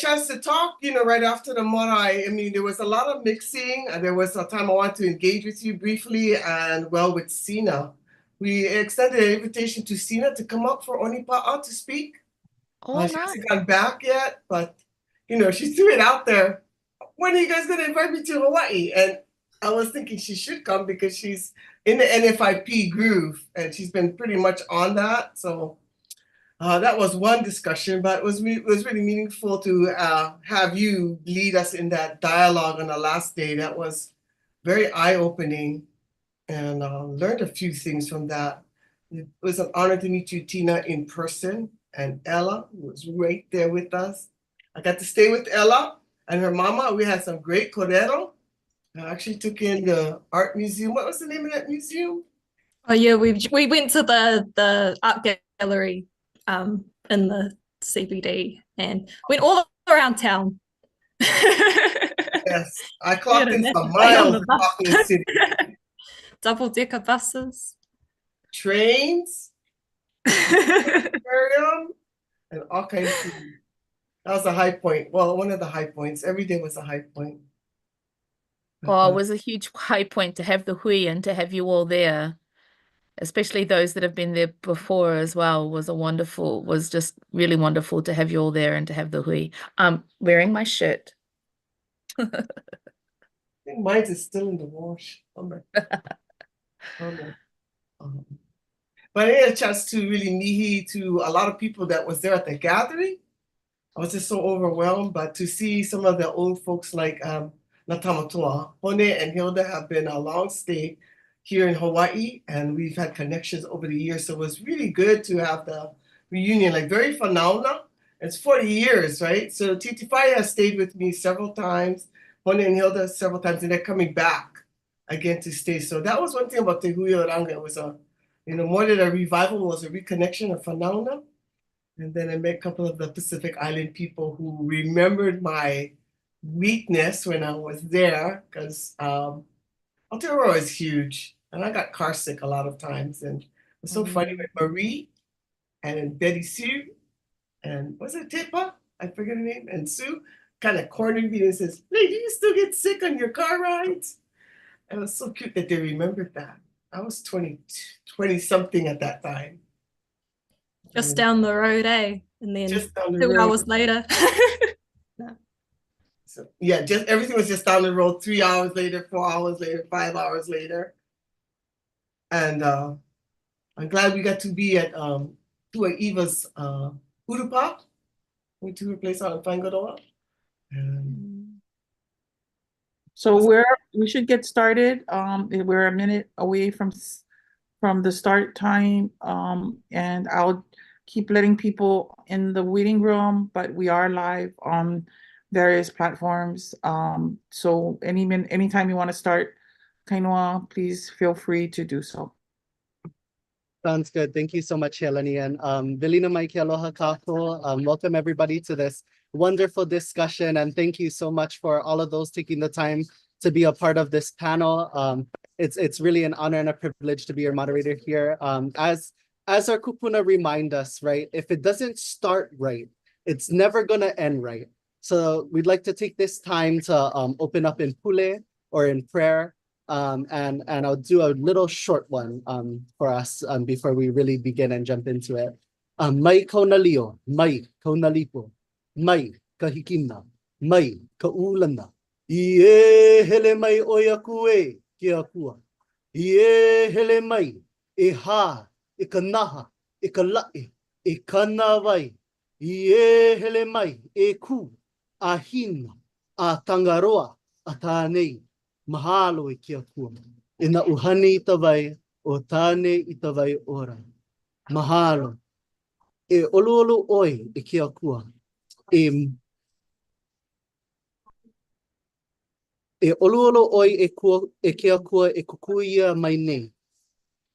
chance to talk, right after the marae. I mean, there was a lot of mixing. There was a time I wanted to engage with you briefly, and with Sina. We extended an invitation to Sina to come up for Onipa'a to speak. Oh, She nice. hasn't gone back yet, but, she threw it out there. When are you guys going to invite me to Hawaii? And I was thinking she should come because she's in the NFIP groove, and she's been pretty much on that. So that was one discussion, but it was really meaningful to have you lead us in that dialogue on the last day. That was very eye-opening, and learned a few things from that. It was an honor to meet you, Tina, in person, and Ella was right there with us. I got to stay with Ella and her mama. We had some great corero. I actually took in the art museum. What was the name of that museum? Oh yeah, we went to the art gallery in the CBD and went all around town. Yes, I clocked in some miles in Auckland City. Double-decker buses. Trains. Aquarium, and all kinds of things. That was a high point. Well, one of the high points. Every day was a high point. Oh, it was a huge high point to have the hui and to have you all there, especially those that have been there before as well. Was just really wonderful to have you all there and to have the hui. Wearing my shirt. I think mine is still in the wash. But I had a chance to really nihi to a lot of people that was there at the gathering. I was just so overwhelmed, but to see some of the old folks like Natamatoa, Hone and Hilda have been a long stay here in Hawaii, and we've had connections over the years. So it was really good to have the reunion, like very phenomenal. It's 40 years, right? So Titi Whai has stayed with me several times, Hone and Hilda several times, and they're coming back again to stay. So that was one thing about Te Hui Oranga. It was more than a revival, was a reconnection, a phenomenon. And then I met a couple of the Pacific Island people who remembered my weakness when I was there, because Aotearoa is huge, and I got car sick a lot of times. And it was so funny with Marie and Betty Sue, and was it Tipa? I forget her name. And Sue kind of cornered me and says, "Hey, do you still get sick on your car rides?" And it was so cute that they remembered that. I was 20 something at that time. Just down the road, eh? And then just down the 2 road. hours later. So yeah, just everything was just down the road. 3 hours later, 4 hours later, 5 hours later. And I'm glad we got to be at Tua Eva's Urupa. Went to her place out in Whangaroa. So we should get started. We're a minute away from the start time, and I'll keep letting people in the waiting room, but we are live on various platforms. So anytime you want to start, Kainoa, please feel free to do so. Sounds good. Thank you so much, Heleni. And Velina Mai Ke Aloha Kākou. Welcome everybody to this wonderful discussion. And thank you so much for all of those taking the time to be a part of this panel. It's really an honor and a privilege to be your moderator here. As our kupuna remind us, right? If it doesn't start right, it's never gonna end right. So we'd like to take this time to open up in pule or in prayer. And I'll do a little short one for us before we really begin and jump into it. Mai kauna lio, mai kauna lipo, mai kahikina, mai kaulana. Ie hele mai oia kue kia kua. Ie hele mai e ha, e kanaha, e kalai, e kanawai. Ie hele mai e ku, a hina, a tangaroa, a tānei. Mahalo e kia kua. E na uhani i tawai o tāne i tawai ora. Mahalo. E olu oi e kia kua. E olu oi e kia kua e kukuia mai nei.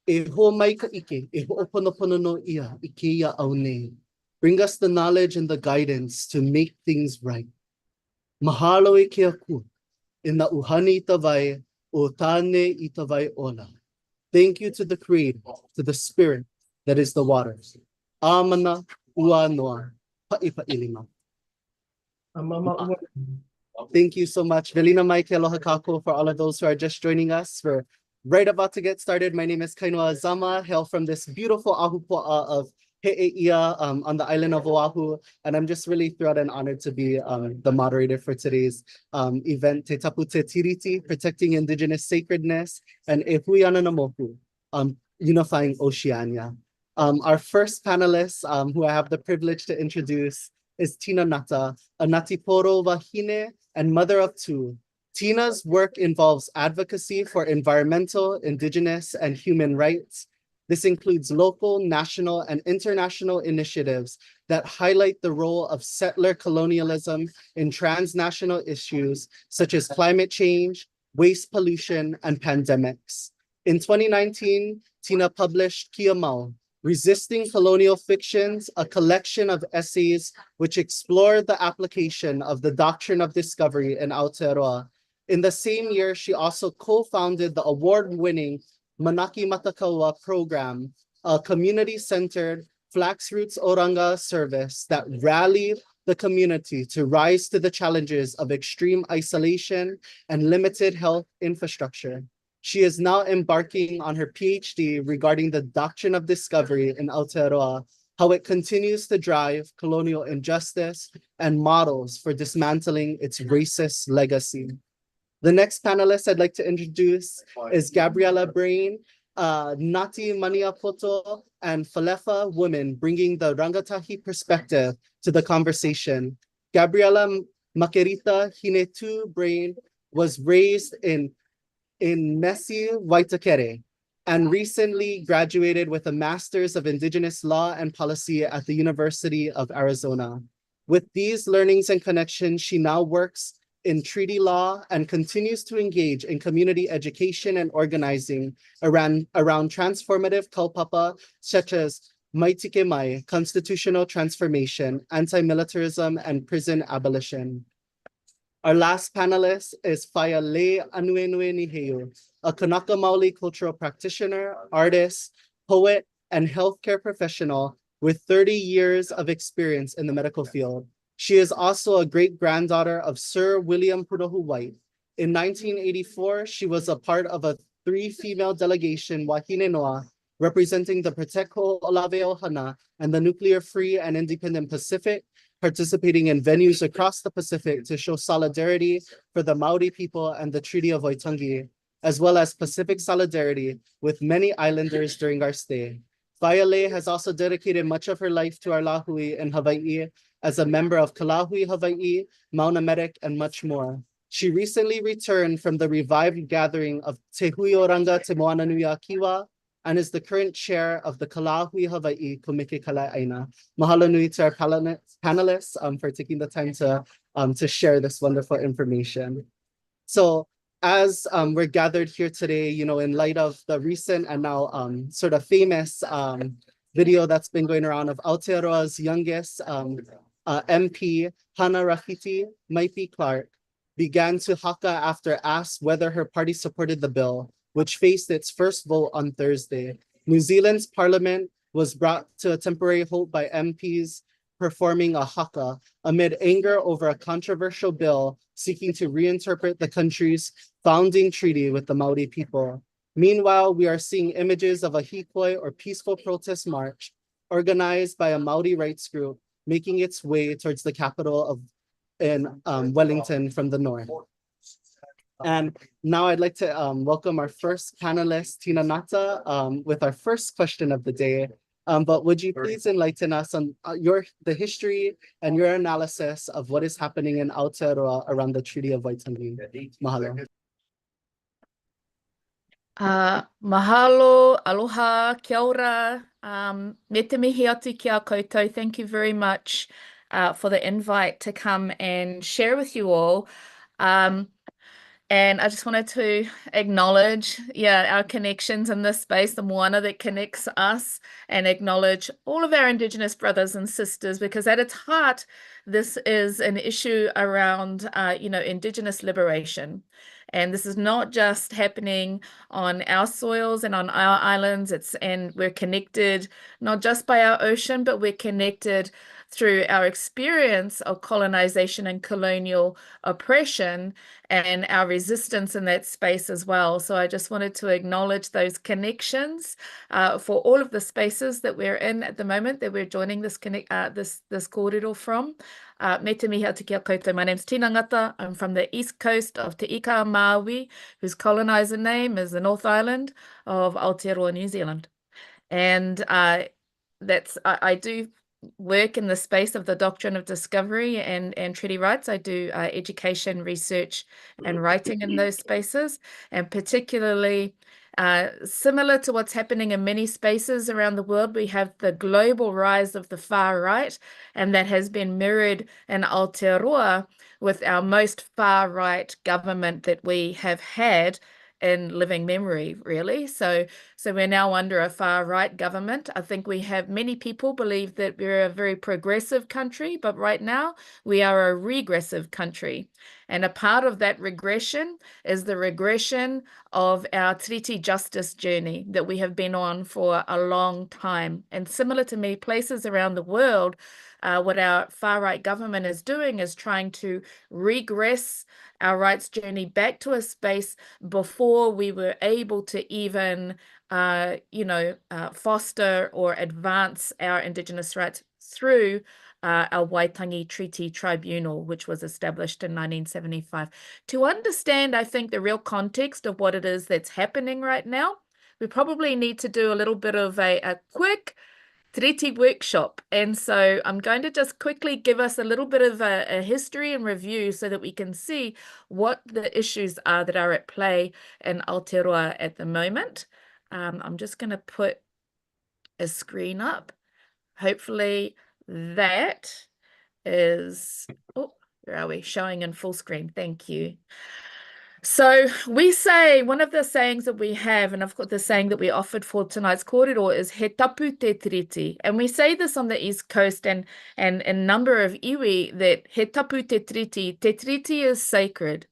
E ho mai ka ike, e ho oponopono no ia i ke ia au nei. Bring us the knowledge and the guidance to make things right. Mahalo e kia kua. In the uhani tawai o tāne i tawai ola. Thank you to the Creator, to the Spirit that is the waters. Amana ua noa pa'i pa'ilima. Thank you so much, Velina Mai ke aloha kākou, for all of those who are just joining us. We're right about to get started. My name is Kainoa Azama, hail from this beautiful ahupua'a of He'eia on the island of Oahu. And I'm just really thrilled and honored to be the moderator for today's event, Te Tapu Te Tiriti, Protecting Indigenous Sacredness, and E Hui Ana na Moku, Unifying Oceania. Our first panelist, who I have the privilege to introduce, is Tina Ngata, a Ngati Porou wahine and mother of two. Tina's work involves advocacy for environmental, indigenous, and human rights. This includes local, national, and international initiatives that highlight the role of settler colonialism in transnational issues such as climate change, waste pollution, and pandemics. In 2019, Tina published Kia Mau, Resisting Colonial Fictions, a collection of essays which explore the application of the doctrine of discovery in Aotearoa. In the same year, she also co-founded the award-winning Manaki Matakaua program, a community-centered Flax Roots Oranga service that rallied the community to rise to the challenges of extreme isolation and limited health infrastructure. She is now embarking on her PhD regarding the doctrine of discovery in Aotearoa, how it continues to drive colonial injustice and models for dismantling its racist legacy. The next panelist I'd like to introduce is Gariella Brayne, Ngati Maniapoto and Falefā women bringing the Rangatahi perspective to the conversation. Gariella Makerita Hinetu Brayne was raised in Mesi, Waitakere, and recently graduated with a Master's of Indigenous Law and Policy at the University of Arizona. With these learnings and connections, she now works in treaty law and continues to engage in community education and organizing around transformative kaupapa such as Maitike Mai, constitutional transformation, anti-militarism, and prison abolition. Our last panelist is Leianuanue Niheu, a Kanaka Maoli cultural practitioner, artist, poet, and healthcare professional with 30 years of experience in the medical field. She is also a great-granddaughter of Sir William Punahu White. In 1984, she was a part of a 3-female delegation, Wahine Noa, representing the Protect Olave Ohana and the Nuclear-Free and Independent Pacific, participating in venues across the Pacific to show solidarity for the Maori people and the Treaty of Waitangi, as well as Pacific solidarity with many islanders during our stay. Lei has also dedicated much of her life to our Lāhui in Hawaiʻi as a member of Kalaiʻāina Hawaiʻi, Mauna Medic, and much more. She recently returned from the revived gathering of Te Hui Oranga Te Moana Nui a Kiwa and is the current chair of the Kalaiʻāina Hawaiʻi Komike Kalaiʻāina. Mahalo nui to our panelists for taking the time to share this wonderful information. So as we're gathered here today, you know, in light of the recent and now sort of famous video that's been going around of Aotearoa's youngest MP, Hana Rahiti Maipi Clark, began to haka after asked whether her party supported the bill, which faced its first vote on Thursday. New Zealand's parliament was brought to a temporary halt by MPs performing a haka amid anger over a controversial bill seeking to reinterpret the country's founding treaty with the Maori people. Meanwhile, we are seeing images of a hikoi or peaceful protest march organized by a Maori rights group making its way towards the capital in Wellington from the north. And now I'd like to welcome our first panelist, Tina Ngata, with our first question of the day. But would you please enlighten us on the history and your analysis of what is happening in Aotearoa around the Treaty of Waitangi? Mahalo. Mahalo, aloha, kia ora, me te mihi atu ki a koutou. Thank you very much for the invite to come and share with you all. And I just wanted to acknowledge, our connections in this space, the moana that connects us, and acknowledge all of our Indigenous brothers and sisters, because at its heart, this is an issue around, Indigenous liberation. And this is not just happening on our soils and on our islands. And we're connected not just by our ocean, but we're connected through our experience of colonization and colonial oppression and our resistance in that space as well. So I just wanted to acknowledge those connections for all of the spaces that we're in at the moment, that we're joining this kōrero from. Me te mihi atu kia koutou. My name's Tina Ngata. I'm from the east coast of Te Ika Maui, whose colonizer name is the North Island of Aotearoa, New Zealand. And I do work in the space of the doctrine of discovery and treaty rights. I do education, research, and writing in those spaces, and particularly similar to what's happening in many spaces around the world, we have the global rise of the far right, and that has been mirrored in Aotearoa with our most far right government that we have had in living memory, really. So we're now under a far right government. I think we have many people believe that we're a very progressive country, but right now we are a regressive country. And a part of that regression is the regression of our treaty justice journey that we have been on for a long time. And similar to many places around the world, what our far right government is doing is trying to regress our rights journey back to a space before we were able to even, foster or advance our Indigenous rights through our Waitangi Treaty Tribunal, which was established in 1975. To understand, I think, the real context of what it is that's happening right now, we probably need to do a little bit of a quick Tiriti workshop. And so I'm going to just quickly give us a little bit of a history and review so that we can see what the issues are that are at play in Aotearoa at the moment. I'm just going to put a screen up. Hopefully that is, oh, where are we? Showing in full screen. Thank you. So we say, one of the sayings that we have, and of course the saying that we offered for tonight's kōrero is he tapu te tiriti. And we say this on the East Coast and a number of iwi, that he tapu te tiriti is sacred.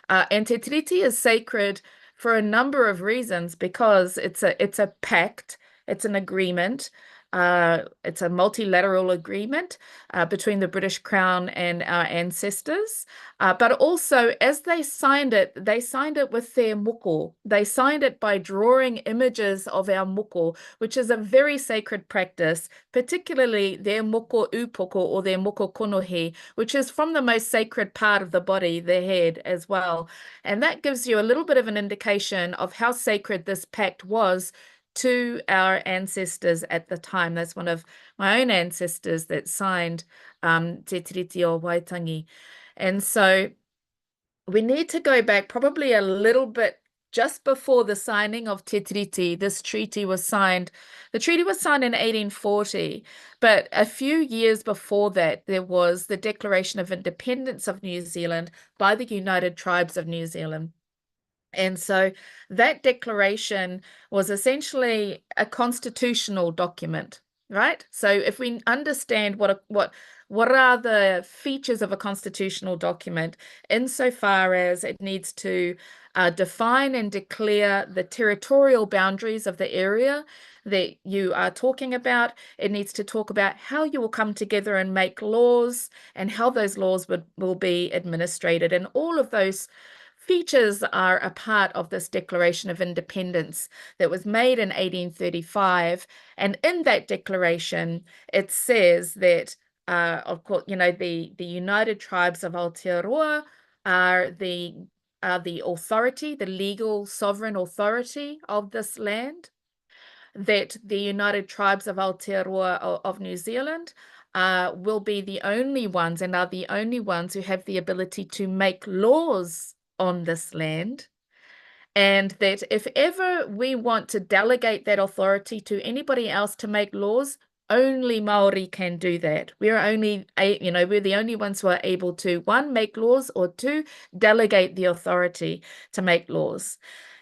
And te tiriti is sacred for a number of reasons, because it's a pact, it's an agreement. It's a multilateral agreement between the British Crown and our ancestors. But also, as they signed it with their moko. They signed it by drawing images of our moko, which is a very sacred practice, particularly their moko upoko or their moko konohi, which is from the most sacred part of the body, the head as well. And that gives you a little bit of an indication of how sacred this pact was to our ancestors at the time. That's one of my own ancestors that signed Te Treaty of Waitangi. And so we need to go back probably a little bit just before the signing of Te Treaty. This treaty was signed. The treaty was signed in 1840, but a few years before that, there was the Declaration of Independence of New Zealand by the United Tribes of New Zealand. And so that declaration was essentially a constitutional document, right? So if we understand what are the features of a constitutional document, insofar as it needs to define and declare the territorial boundaries of the area that you are talking about, it needs to talk about how you will come together and make laws and how those laws will be administrated, and all of those features are a part of this Declaration of Independence that was made in 1835. And in that declaration, it says that, of course, the United Tribes of Aotearoa are the authority, the legal sovereign authority of this land, that the United Tribes of Aotearoa of New Zealand will be the only ones and are the only ones who have the ability to make laws on this land, and that if ever we want to delegate that authority to anybody else to make laws, only Maori can do that. We're the only ones who are able to, one, make laws, or two, delegate the authority to make laws.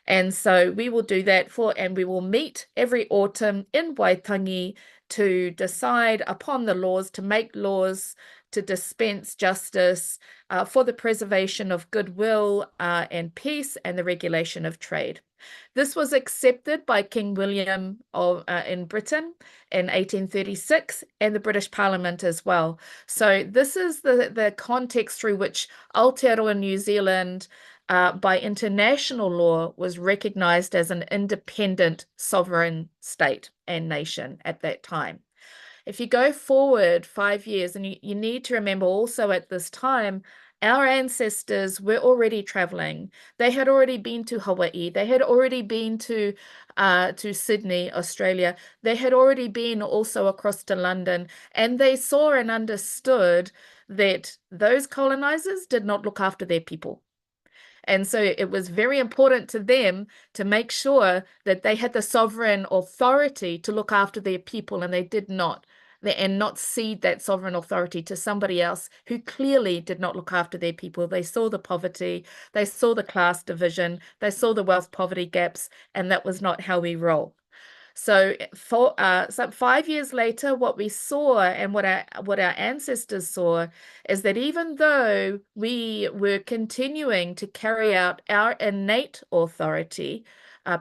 And so we will do that and we will meet every autumn in Waitangi to decide upon the laws, to make laws, to dispense justice for the preservation of goodwill and peace and the regulation of trade. This was accepted by King William in Britain in 1836 and the British Parliament as well. So this is the context through which Aotearoa New Zealand, by international law, was recognized as an independent sovereign state and nation at that time. If you go forward 5 years, and you need to remember also at this time, our ancestors were already traveling. They had already been to Hawaiʻi. They had already been to Sydney, Australia. They had already been also across to London, and they saw and understood that those colonizers did not look after their people. And so it was very important to them to make sure that they had the sovereign authority to look after their people, and they did not. And not cede that sovereign authority to somebody else who clearly did not look after their people. They saw the poverty, they saw the class division, they saw the wealth poverty gaps, and that was not how we roll. So 5 years later, what we saw and what our ancestors saw is that even though we were continuing to carry out our innate authority,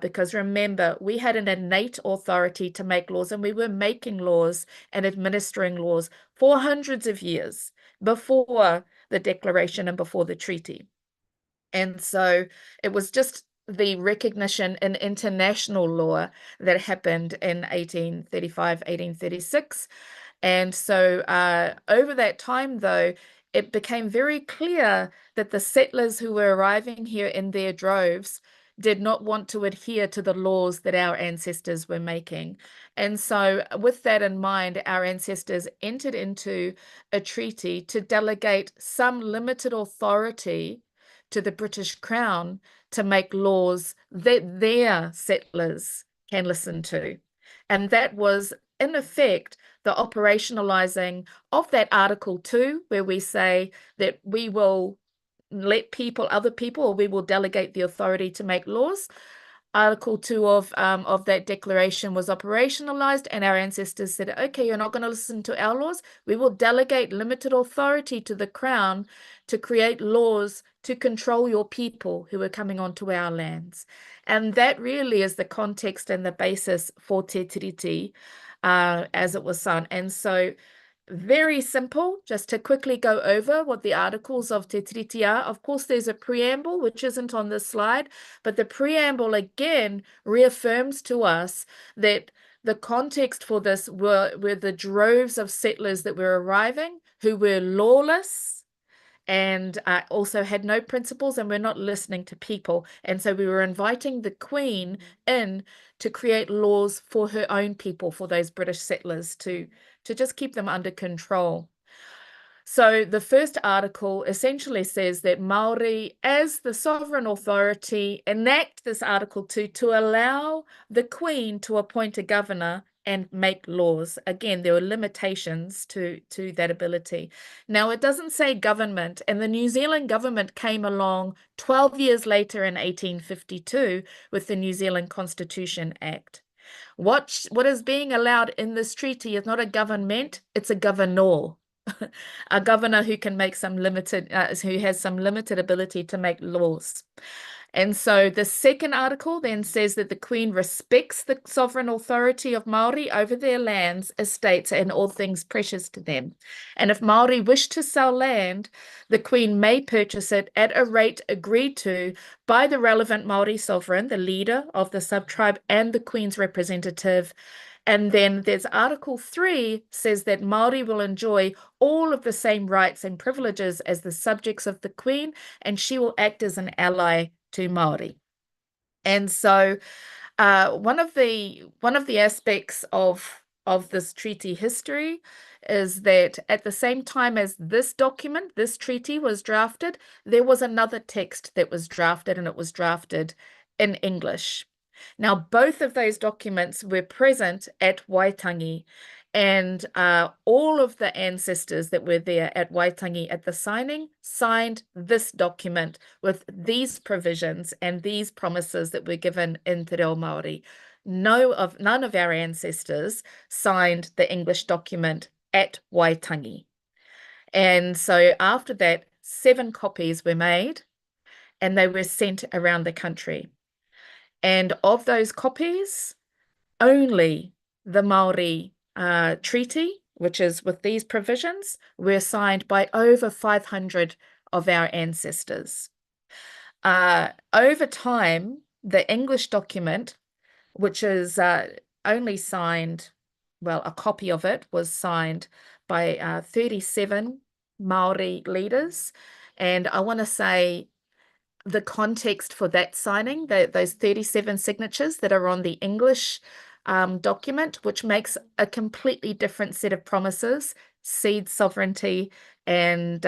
because remember, we had an innate authority to make laws, and we were making laws and administering laws for hundreds of years before the declaration and before the treaty. And so it was just the recognition in international law that happened in 1835, 1836. And so over that time, though, it became very clear that the settlers who were arriving here in their droves did not want to adhere to the laws that our ancestors were making. And so with that in mind, our ancestors entered into a treaty to delegate some limited authority to the British Crown to make laws that their settlers can listen to. And that was, in effect, the operationalizing of that Article 2, where we say that we will let other people, or we will delegate the authority to make laws. Article 2 of that declaration was operationalized, and our ancestors said, okay, you're not going to listen to our laws. We will delegate limited authority to the Crown to create laws to control your people who are coming onto our lands. And that really is the context and the basis for Te Tiriti as it was signed. And so very simple, just to quickly go over what the articles of Te Tiriti are. Of course, there's a preamble, which isn't on this slide, but the preamble again reaffirms to us that the context for this were the droves of settlers that were arriving who were lawless and also had no principles and were not listening to people. And so we were inviting the Queen in to create laws for her own people, for those British settlers, to just keep them under control. So the first article essentially says that Maori, as the sovereign authority, enact this Article 2 to allow the Queen to appoint a governor and make laws. Again, there were limitations to that ability. Now, it doesn't say government, and the New Zealand government came along 12 years later in 1852 with the New Zealand Constitution Act. What is being allowed in this treaty is not a government, it's a governor. A governor who can make some limited, who has some limited ability to make laws. And so the second article then says that the Queen respects the sovereign authority of Maori over their lands, estates, and all things precious to them. And if Maori wish to sell land, the Queen may purchase it at a rate agreed to by the relevant Maori sovereign, the leader of the subtribe, and the Queen's representative. And then there's Article 3 says that Maori will enjoy all of the same rights and privileges as the subjects of the Queen, and she will act as an ally to Maori. And so one of the aspects of this treaty history is that at the same time as this document, this treaty was drafted, there was another text that was drafted, and it was drafted in English. Now, both of those documents were present at Waitangi, and all of the ancestors that were there at Waitangi at the signing signed this document with these provisions and these promises that were given in Te Reo Māori. None of our ancestors signed the English document at Waitangi. And so after that, 7 copies were made, and they were sent around the country. And of those copies, only the Maori Treaty, which is with these provisions, were signed by over 500 of our ancestors. Over time, the English document, which is only signed, well, a copy of it was signed by 37 Maori leaders. And I want to say the context for that signing, those 37 signatures that are on the English document, which makes a completely different set of promises, cede sovereignty, and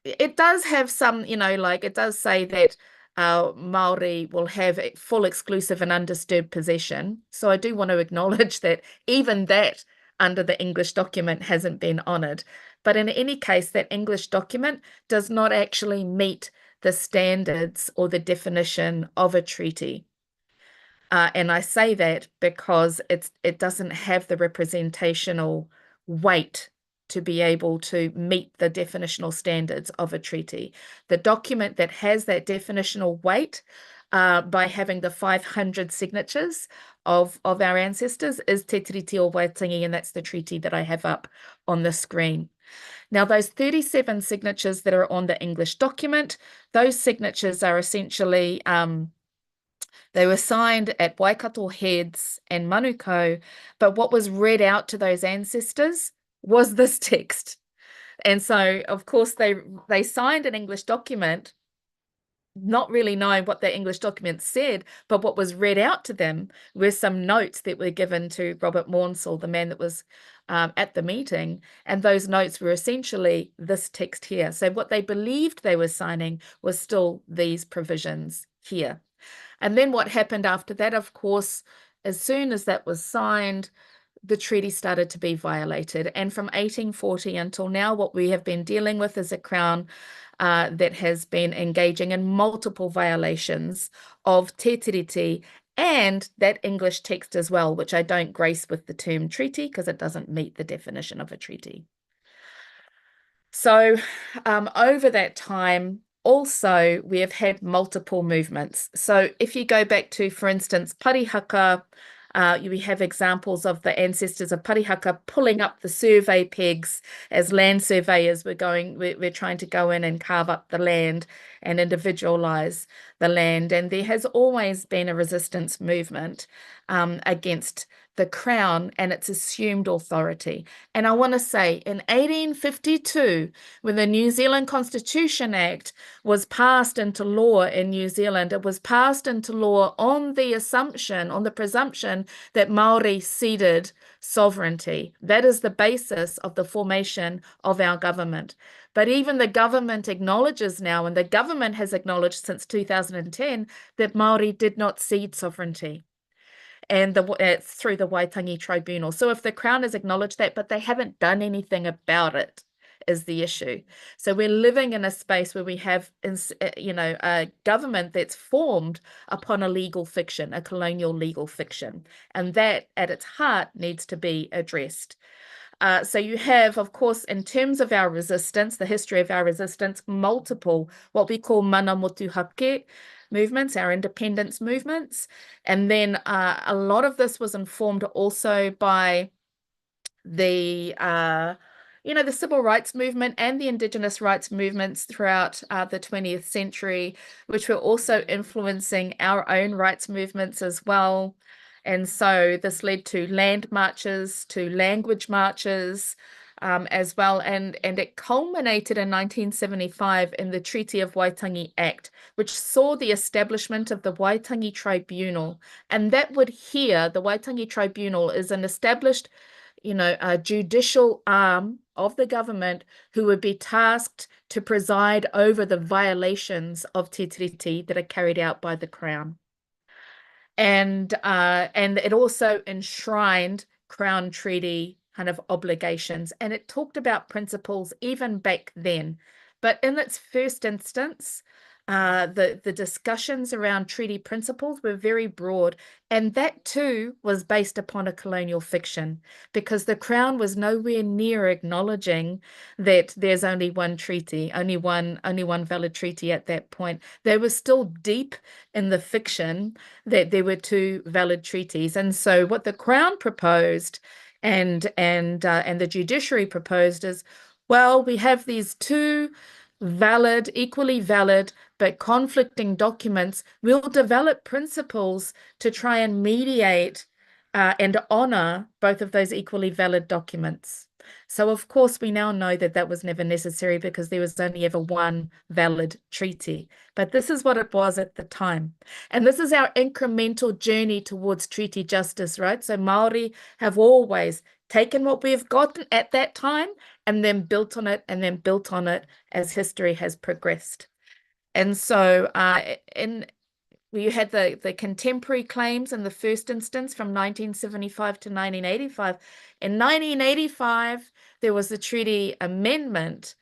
it does have some, like it does say that Maori will have full, exclusive and undisturbed possession. So I do want to acknowledge that even that under the English document hasn't been honoured. But in any case, that English document does not actually meet the standards or the definition of a treaty. And I say that because it doesn't have the representational weight to be able to meet the definitional standards of a treaty. The document that has that definitional weight by having the 500 signatures of our ancestors is Te Treaty of Waitangi, and that's the treaty that I have up on the screen. Now, those 37 signatures that are on the English document, those signatures are essentially, they were signed at Waikato Heads and Manukau, but what was read out to those ancestors was this text. And so, of course, they signed an English document, not really knowing what the English document said, but what was read out to them were some notes that were given to Robert Maunsell, the man that was at the meeting, and those notes were essentially this text here. So what they believed they were signing was still these provisions here. And then what happened after that, of course, as soon as that was signed, the treaty started to be violated. And from 1840 until now, what we have been dealing with is a crown that has been engaging in multiple violations of Te Tiriti and that English text as well, which I don't grace with the term treaty because it doesn't meet the definition of a treaty. So over that time, also, we have had multiple movements. So if you go back to, for instance, Parihaka, we have examples of the ancestors of Parihaka pulling up the survey pegs as land surveyors. We're trying to go in and carve up the land and individualize the land. And there has always been a resistance movement against the Crown and its assumed authority. And I want to say in 1852, when the New Zealand Constitution Act was passed into law in New Zealand, it was passed into law on the presumption that Maori ceded sovereignty. That is the basis of the formation of our government. But even the government acknowledges now, and the government has acknowledged since 2010, that Maori did not cede sovereignty, and through the Waitangi Tribunal. So if the Crown has acknowledged that, but they haven't done anything about it, is the issue. So we're living in a space where we have, a government that's formed upon a legal fiction, a colonial legal fiction, and that at its heart needs to be addressed. So you have, of course, in terms of our resistance, the history of our resistance, multiple what we call mana motu hake movements, our independence movements. And then a lot of this was informed also by the civil rights movement and the Indigenous rights movements throughout the 20th century, which were also influencing our own rights movements as well. And so this led to land marches, to language marches as well. And it culminated in 1975 in the Treaty of Waitangi Act, which saw the establishment of the Waitangi Tribunal. And that would hear, the Waitangi Tribunal is an established, a judicial arm of the government who would be tasked to preside over the violations of Te Tiriti that are carried out by the Crown. And it also enshrined Crown Treaty kind of obligations, and it talked about principles even back then. But in its first instance, The discussions around treaty principles were very broad, and that too was based upon a colonial fiction, because the Crown was nowhere near acknowledging that there's only one treaty, only one valid treaty at that point. They were still deep in the fiction that there were two valid treaties, and so what the Crown proposed and the judiciary proposed is, well, we have these two valid, equally valid, but conflicting documents. We'll develop principles to try and mediate and honor both of those equally valid documents. So, of course, we now know that that was never necessary because there was only ever one valid treaty. But this is what it was at the time. And this is our incremental journey towards treaty justice, right? So Maori have always taken what we've gotten at that time and then built on it and then built on it as history has progressed. And so we had the contemporary claims in the first instance from 1975 to 1985. In 1985, there was the Treaty Amendment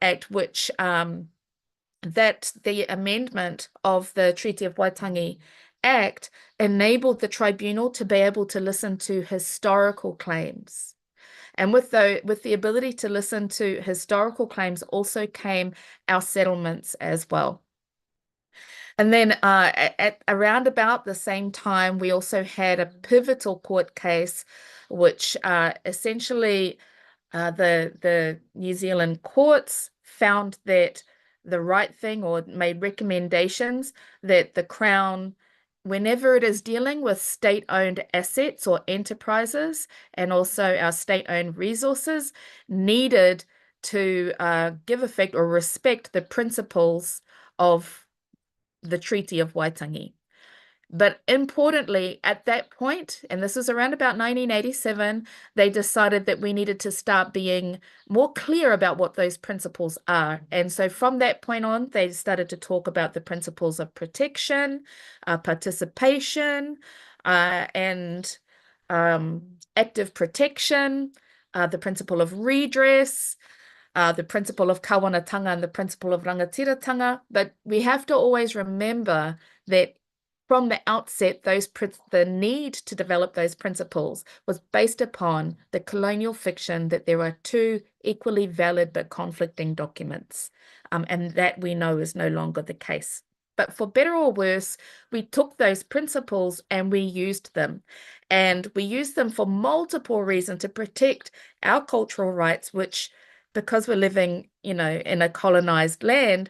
Act, which that the amendment of the Treaty of Waitangi Act enabled the tribunal to be able to listen to historical claims. And with the ability to listen to historical claims also came our settlements as well. And then at around about the same time, we also had a pivotal court case, which essentially the New Zealand courts found that the right thing, or made recommendations that the Crown, whenever it is dealing with state-owned assets or enterprises, and also our state-owned resources, needed to give effect or respect the principles of the Treaty of Waitangi. But importantly, at that point, and this was around about 1987, they decided that we needed to start being more clear about what those principles are. And so from that point on, they started to talk about the principles of protection, participation, and active protection, the principle of redress, the principle of kawanatanga, and the principle of rangatiratanga. But we have to always remember that from the outset, the need to develop those principles was based upon the colonial fiction that there are two equally valid but conflicting documents, and that we know is no longer the case. But for better or worse, we took those principles and we used them. And we used them for multiple reasons to protect our cultural rights, which, because we're living, in a colonized land,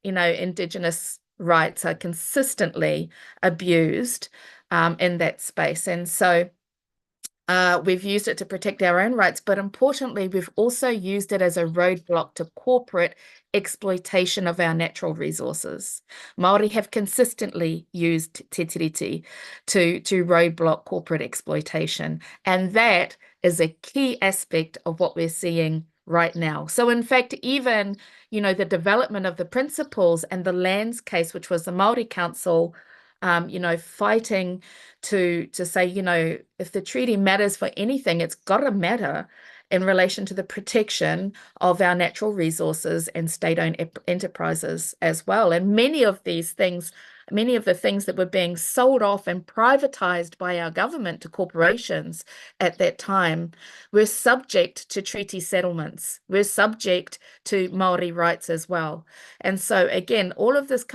Indigenous rights are consistently abused in that space. And so we've used it to protect our own rights, but importantly, we've also used it as a roadblock to corporate exploitation of our natural resources. Maori have consistently used te tiriti to roadblock corporate exploitation, and that is a key aspect of what we're seeing right now. So in fact, even, the development of the principles and the lands case, which was the Maori Council, fighting to say, if the treaty matters for anything, it's got to matter in relation to the protection of our natural resources and state-owned enterprises as well. And many of the things that were being sold off and privatized by our government to corporations at that time were subject to treaty settlements, were subject to Maori rights as well. And so again, all of this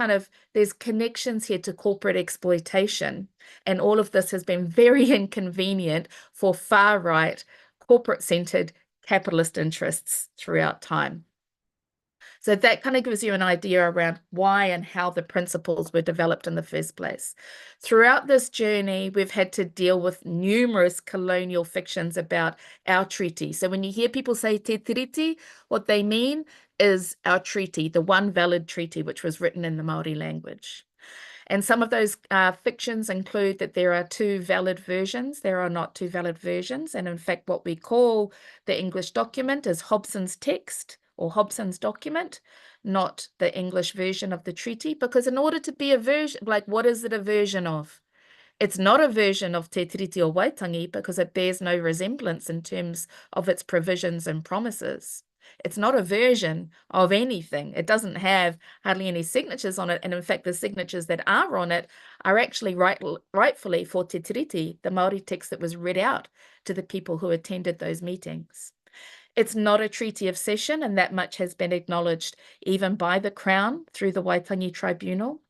there's connections here to corporate exploitation, and all of this has been very inconvenient for far-right, corporate-centered capitalist interests throughout time. So that kind of gives you an idea around why and how the principles were developed in the first place. Throughout this journey, we've had to deal with numerous colonial fictions about our treaty. So when you hear people say te tiriti, what they mean is our treaty, the one valid treaty, which was written in the Maori language. And some of those fictions include that there are two valid versions. There are not two valid versions. And in fact, what we call the English document is Hobson's text or Hobson's document, not the English version of the treaty. Because in order to be a version, what is it a version of? It's not a version of Te Tiriti o Waitangi because it bears no resemblance in terms of its provisions and promises. It's not a version of anything. It doesn't have hardly any signatures on it. And in fact, the signatures that are on it are actually rightfully for Te Tiriti, the Maori text that was read out to the people who attended those meetings. It's not a treaty of cession, and that much has been acknowledged even by the Crown through the Waitangi Tribunal.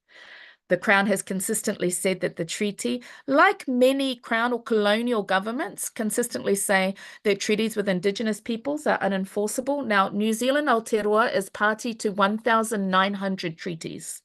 The Crown has consistently said that the treaty, like many Crown or colonial governments, consistently say that treaties with Indigenous peoples are unenforceable. Now, New Zealand Aotearoa is party to 1,900 treaties.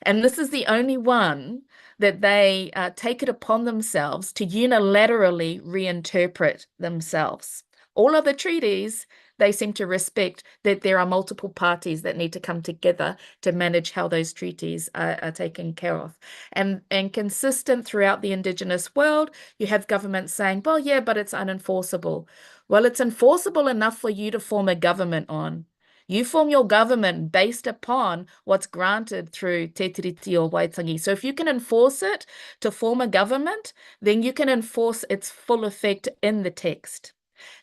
And this is the only one that they take it upon themselves to unilaterally reinterpret themselves. All other treaties, they seem to respect that there are multiple parties that need to come together to manage how those treaties are taken care of. And consistent throughout the Indigenous world, you have governments saying, well, yeah, but it's unenforceable. Well, it's enforceable enough for you to form a government on. You form your government based upon what's granted through Te Tiriti or Waitangi. So if you can enforce it to form a government, then you can enforce its full effect in the text.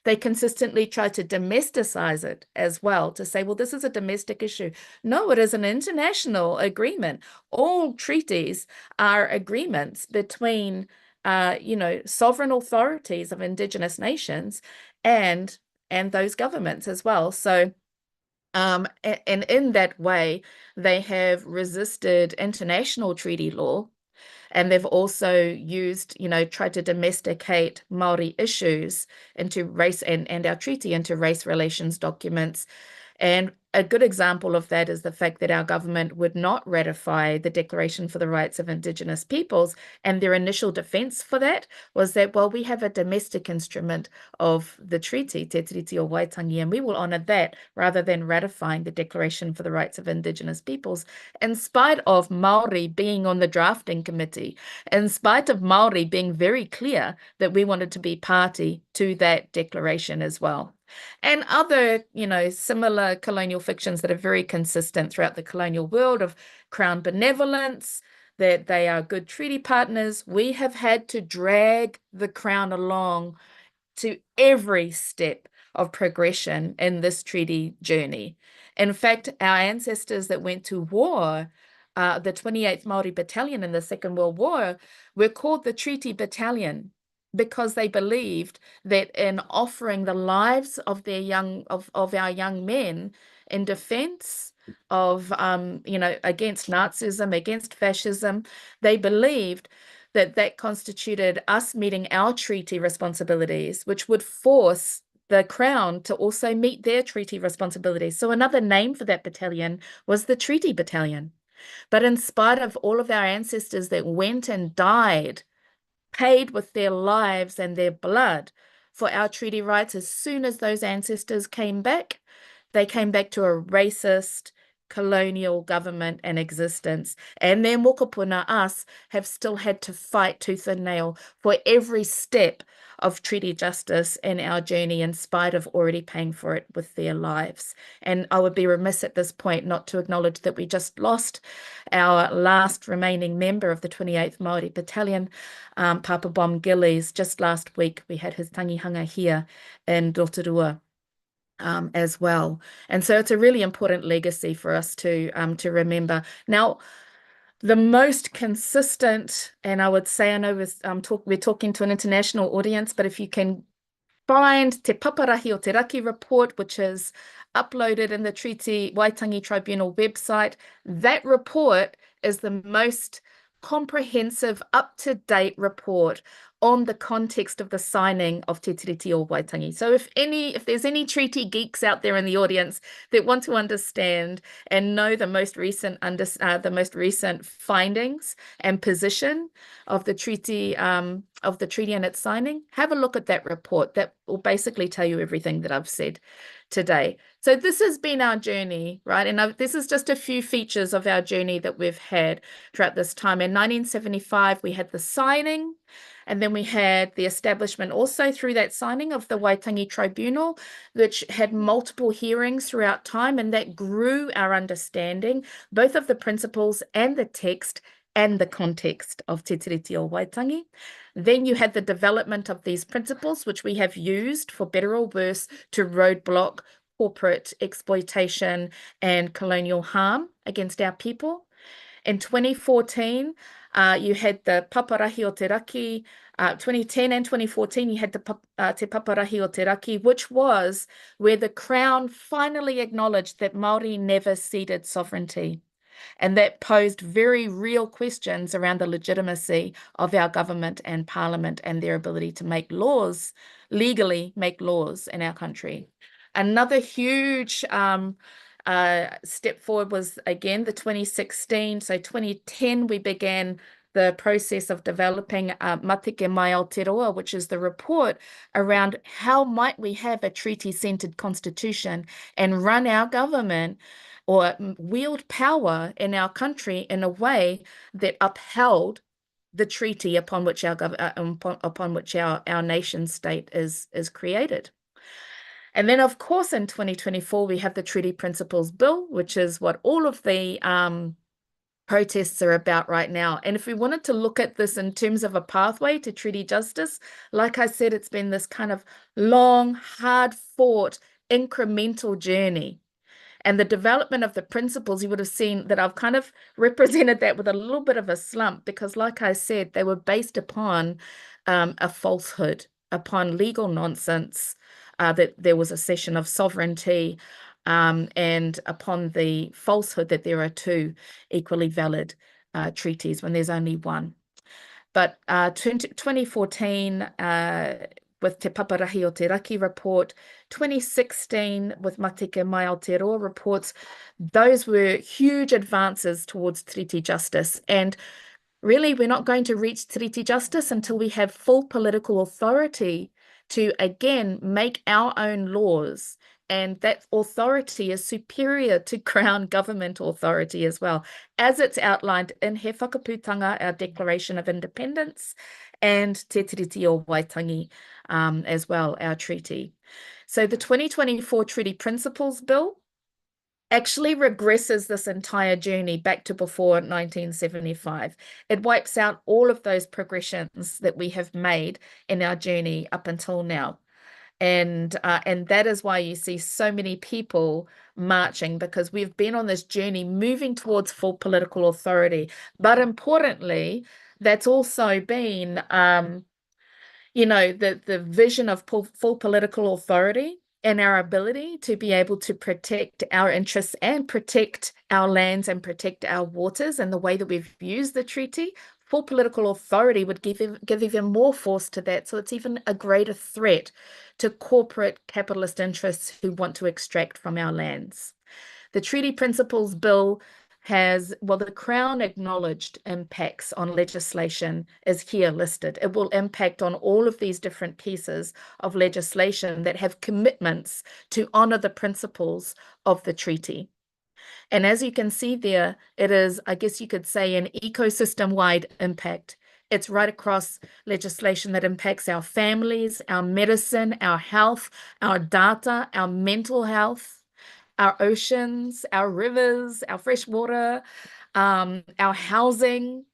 They consistently try to domesticize it as well, to say, well, this is a domestic issue. No, it is an international agreement. All treaties are agreements between, sovereign authorities of Indigenous nations and those governments as well. So, and in that way, they have resisted international treaty law. And they've also used, tried to domesticate Maori issues into race and our treaty into race relations documents. And a good example of that is the fact that our government would not ratify the Declaration for the Rights of Indigenous Peoples. And their initial defense for that was that, well, we have a domestic instrument of the treaty, Te Tiriti o Waitangi, and we will honor that rather than ratifying the Declaration for the Rights of Indigenous Peoples, in spite of Maori being on the drafting committee, in spite of Maori being very clear that we wanted to be party to that declaration as well. And other, similar colonial fictions that are very consistent throughout the colonial world of Crown benevolence, that they are good treaty partners. We have had to drag the Crown along to every step of progression in this treaty journey. In fact, our ancestors that went to war, the 28th Maori Battalion in the Second World War, were called the Treaty Battalion, because they believed that in offering the lives of their of our young men in defense of against Nazism, against fascism, they believed that that constituted us meeting our treaty responsibilities, which would force the Crown to also meet their treaty responsibilities. So another name for that battalion was the Treaty Battalion. But in spite of all of our ancestors that went and died, paid with their lives and their blood for our treaty rights, as soon as those ancestors came back, they came back to a racist colonial government and existence. And their mokopuna, us, have still had to fight tooth and nail for every step of treaty justice in our journey, in spite of already paying for it with their lives. And I would be remiss at this point not to acknowledge that we just lost our last remaining member of the 28th Maori Battalion, Papa Bom Gillies. Just last week, we had his tangihanga here in Rotorua. As well. And so it's a really important legacy for us to remember. Now, the most consistent, and I would say, I know we're talking to an international audience, but if you can find Te Paparahi o Te Raki report, which is uploaded in the Treaty Waitangi Tribunal website, that report is the most comprehensive, up-to-date report on the context of the signing of Te Tiriti o Waitangi. So if there's any treaty geeks out there in the audience that want to understand and know the most recent findings and position of the treaty and its signing, have a look at that report. That will basically tell you everything that I've said today. So this has been our journey, right? And this is just a few features of our journey that we've had throughout this time. In 1975, we had the signing, and then we had the establishment also through that signing of the Waitangi Tribunal, which had multiple hearings throughout time, and that grew our understanding, both of the principles and the text and the context of Te Tiriti o Waitangi. Then you had the development of these principles, which we have used for better or worse to roadblock corporate exploitation and colonial harm against our people. In 2014, you had the Paparahi o Te Raki. 2010 and 2014, you had the Te Paparahi o Te Raki, which was where the Crown finally acknowledged that Māori never ceded sovereignty. And that posed very real questions around the legitimacy of our government and parliament and their ability to make laws, legally make laws in our country. Another huge step forward was, again, the 2016. So 2010, we began the process of developing Matike Mai Aotearoa, which is the report around how might we have a treaty-centered constitution and run our government or wield power in our country in a way that upheld the treaty upon which our nation state is created. And then, of course, in 2024, we have the Treaty Principles Bill, which is what all of the protests are about right now. And if we wanted to look at this in terms of a pathway to treaty justice, like I said, it's been this kind of long, hard-fought, incremental journey. And the development of the principles, you would have seen that I've kind of represented that with a little bit of a slump, because like I said, they were based upon a falsehood, upon legal nonsense, that there was a cession of sovereignty, and upon the falsehood that there are two equally valid treaties when there's only one. But 2014, with Te Paparahi o Te Raki report, 2016 with Matike Mai Aotearoa reports, those were huge advances towards treaty justice. And really, we're not going to reach treaty justice until we have full political authority to, again, make our own laws. And that authority is superior to Crown government authority as well, as it's outlined in He Whakaputanga, our Declaration of Independence, and Te Treaty of Waitangi as well, our treaty. So the 2024 Treaty Principles Bill actually regresses this entire journey back to before 1975. It wipes out all of those progressions that we have made in our journey up until now. And that is why you see so many people marching, because we've been on this journey moving towards full political authority. But importantly, that's also been, you know, the vision of full political authority and our ability to be able to protect our interests and protect our lands and protect our waters and the way that we've used the treaty. Full political authority would give even more force to that. So it's even a greater threat to corporate capitalist interests who want to extract from our lands. The Treaty Principles Bill has, well, the Crown acknowledged impacts on legislation is here listed. It will impact on all of these different pieces of legislation that have commitments to honour the principles of the treaty. And as you can see there, it is, I guess you could say, an ecosystem-wide impact. It's right across legislation that impacts our families, our medicine, our health, our data, our mental health, our oceans, our rivers, our fresh water, our housing.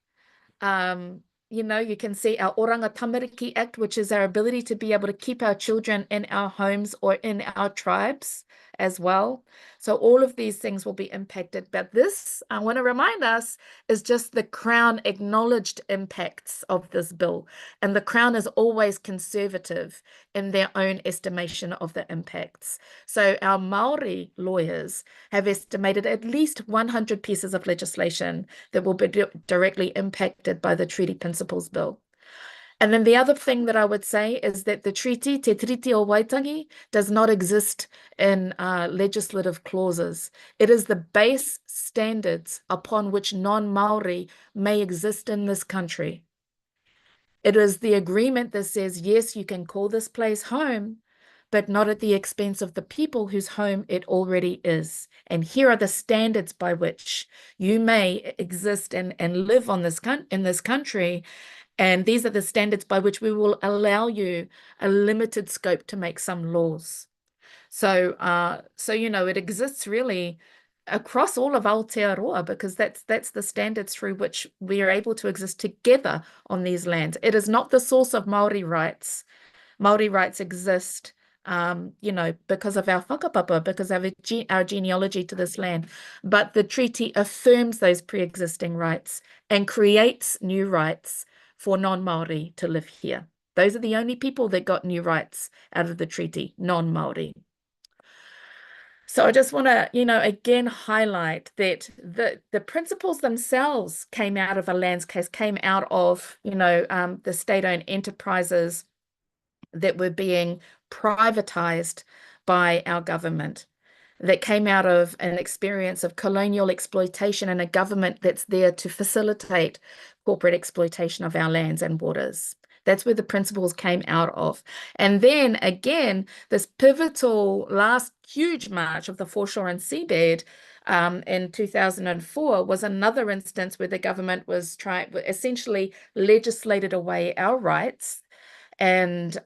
You know, you can see our Oranga Tamariki Act, which is our ability to be able to keep our children in our homes or in our tribes as well. So all of these things will be impacted. But this, I want to remind us, is just the Crown acknowledged impacts of this bill. And the Crown is always conservative in their own estimation of the impacts. So our Maori lawyers have estimated at least 100 pieces of legislation that will be directly impacted by the Treaty Principles Bill. And then the other thing that I would say is that the treaty, Te Treaty of Waitangi, does not exist in legislative clauses. It is the base standards upon which non-Maori may exist in this country. It is the agreement that says, yes, you can call this place home, but not at the expense of the people whose home it already is. And here are the standards by which you may exist and live on in this country. And these are the standards by which we will allow you a limited scope to make some laws. So, you know, it exists really across all of Aotearoa, because that's the standards through which we are able to exist together on these lands. It is not the source of Maori rights. Maori rights exist you know, because of our whakapapa, because of our genealogy to this land. But the treaty affirms those pre-existing rights and creates new rights for non-Maori to live here. Those are the only people that got new rights out of the treaty, non-Maori. So I just want to, you know, again highlight that the principles themselves came out of a lands case, came out of, you know, the state-owned enterprises that were being privatized by our government, that came out of an experience of colonial exploitation and a government that's there to facilitate corporate exploitation of our lands and waters. That's where the principles came out of. And then again, this pivotal last huge march of the foreshore and seabed in 2004 was another instance where the government was essentially legislated away our rights and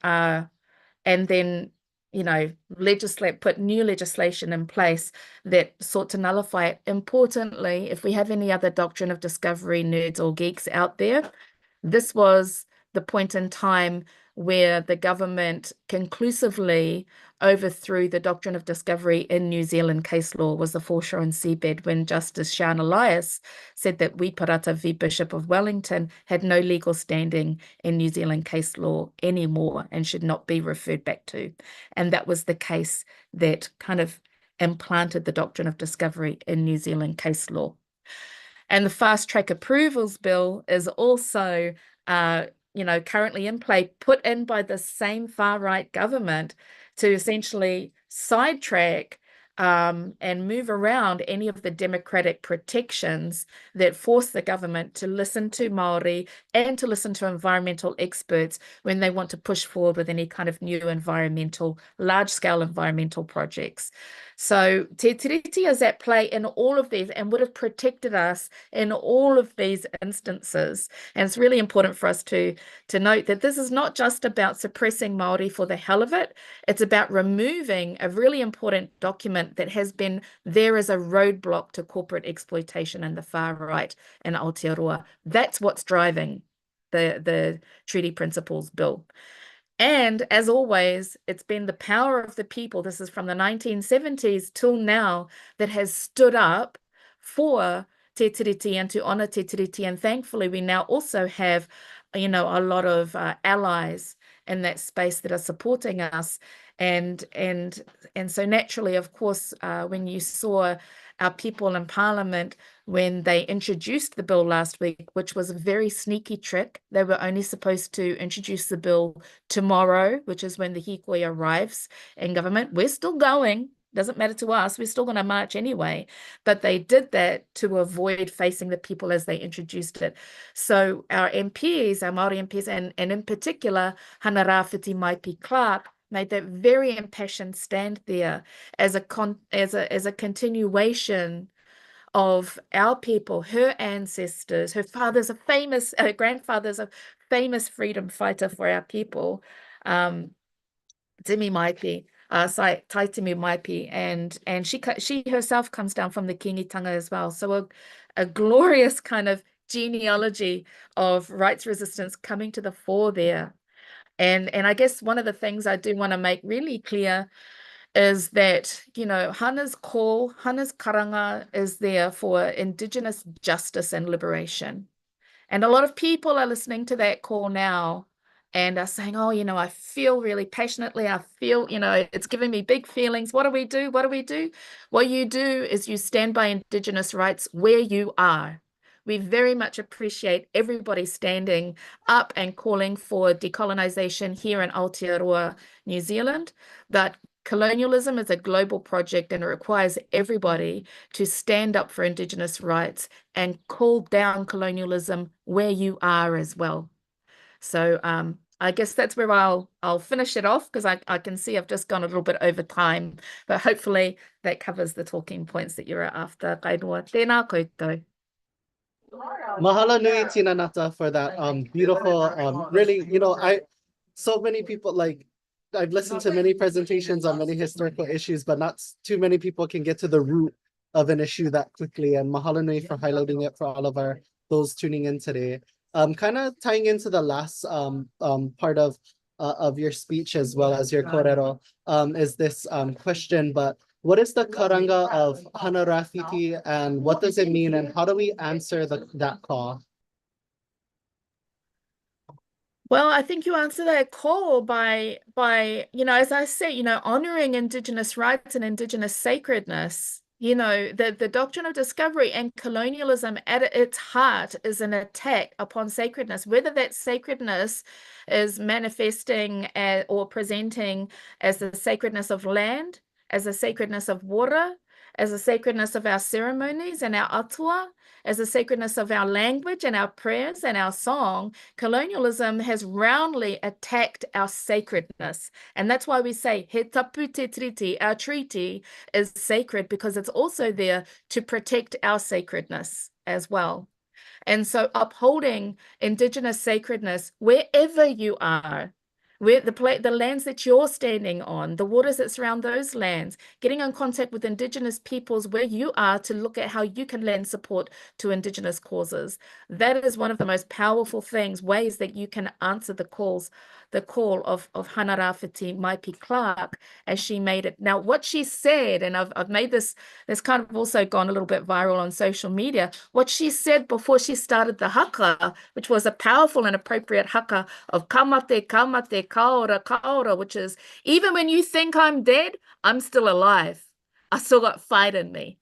then, you know, put new legislation in place that sought to nullify it. Importantly, if we have any other doctrine of discovery nerds or geeks out there, this was the point in time where the government conclusively overthrew the doctrine of discovery in New Zealand case law, was the foreshore and seabed, when Justice Sean Elias said that Wiparata v. Bishop of Wellington had no legal standing in New Zealand case law anymore and should not be referred back to. And that was the case that kind of implanted the doctrine of discovery in New Zealand case law. And the Fast Track Approvals Bill is also you know, currently in play, put in by the same far-right government to essentially sidetrack and move around any of the democratic protections that force the government to listen to Maori and to listen to environmental experts when they want to push forward with any kind of new large-scale environmental projects. So Te Tiriti is at play in all of these and would have protected us in all of these instances. And it's really important for us to note that this is not just about suppressing Maori for the hell of it. It's about removing a really important document that has been there as a roadblock to corporate exploitation in the far right in Aotearoa. That's what's driving the Treaty Principles Bill. And as always, it's been the power of the people, this is from the 1970s till now, that has stood up for Te Tiriti and to honor Te Tiriti. And thankfully, we now also have, you know, a lot of allies in that space that are supporting us. And so naturally, of course, when you saw our people in Parliament, when they introduced the bill last week, which was a very sneaky trick, they were only supposed to introduce the bill tomorrow, which is when the hikoi arrives in government. We're still going. Doesn't matter to us. We're still going to march anyway. But they did that to avoid facing the people as they introduced it. So our MPs, our Maori MPs, and in particular, Hana Rāwhiti Maipi Clark, made that very impassioned stand there as a continuation of our people, her ancestors, her father's a famous, grandfather's a famous freedom fighter for our people, Timi Maipi, Taitimi Maipi, and she herself comes down from the Kingitanga as well. So a glorious kind of genealogy of rights resistance coming to the fore there. And I guess one of the things I do want to make really clear is that, you know, Hana's call, Hana's karanga is there for Indigenous justice and liberation. And a lot of people are listening to that call now and are saying, oh, you know, I feel really passionately, I feel, you know, it's giving me big feelings. What do we do? What do we do? What you do is you stand by Indigenous rights where you are. We very much appreciate everybody standing up and calling for decolonization here in Aotearoa, New Zealand. But colonialism is a global project and it requires everybody to stand up for Indigenous rights and call down colonialism where you are as well. So I guess that's where I'll finish it off, because I can see I've just gone a little bit over time, but hopefully that covers the talking points that you're after. Kainoa, tēnā koutou. Mahalo nui tina nata for that beautiful really, you know, so many people, like, I've listened to many presentations on many historical issues, but not too many people can get to the root of an issue that quickly. And mahalo nui for highlighting it for all of those tuning in today. Kind of tying into the last part of of your speech as well as your korero, is this question, but what is the karanga of hana rafiti and what does it mean and how do we answer that call? Well, I think you answer that call by, as I say, honoring Indigenous rights and Indigenous sacredness. The doctrine of discovery and colonialism at its heart is an attack upon sacredness, whether that sacredness is manifesting or presenting as the sacredness of land, as the sacredness of water, as the sacredness of our ceremonies and our atua, as the sacredness of our language and our prayers and our song. Colonialism has roundly attacked our sacredness. And that's why we say, he tapu te treaty, our treaty is sacred because it's also there to protect our sacredness as well. And so upholding Indigenous sacredness wherever you are, where the lands that you're standing on, the waters that surround those lands, getting in contact with Indigenous peoples where you are to look at how you can lend support to Indigenous causes. That is one of the most powerful ways that you can answer the call of Hana Rafiti Maipi Clark as she made it. Now, what she said, and I've made this kind of also gone a little bit viral on social media, what she said before she started the haka, which was a powerful and appropriate haka of kamate, kamate, kaora, kaora, which is, even when you think I'm dead, I'm still alive. I still got fight in me,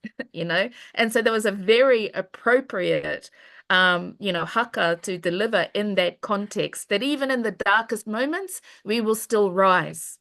And so there was a very appropriate haka to deliver in that context, that even in the darkest moments, we will still rise.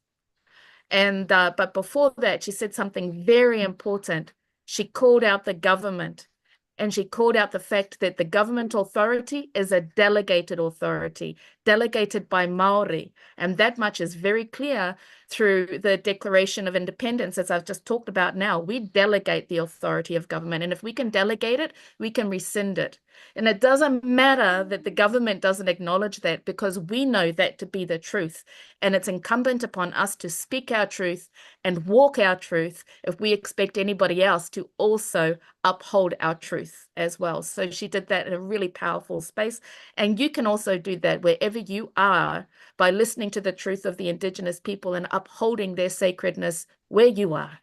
And but before that, she said something very important. She called out the government, and she called out the fact that the government authority is a delegated authority, delegated by Maori. And that much is very clear through the Declaration of Independence, as I've just talked about now. We delegate the authority of government. And if we can delegate it, we can rescind it. And it doesn't matter that the government doesn't acknowledge that, because we know that to be the truth. And it's incumbent upon us to speak our truth and walk our truth if we expect anybody else to also uphold our truth as well. So she did that in a really powerful space. And you can also do that wherever you are by listening to the truth of the Indigenous people and upholding their sacredness where you are.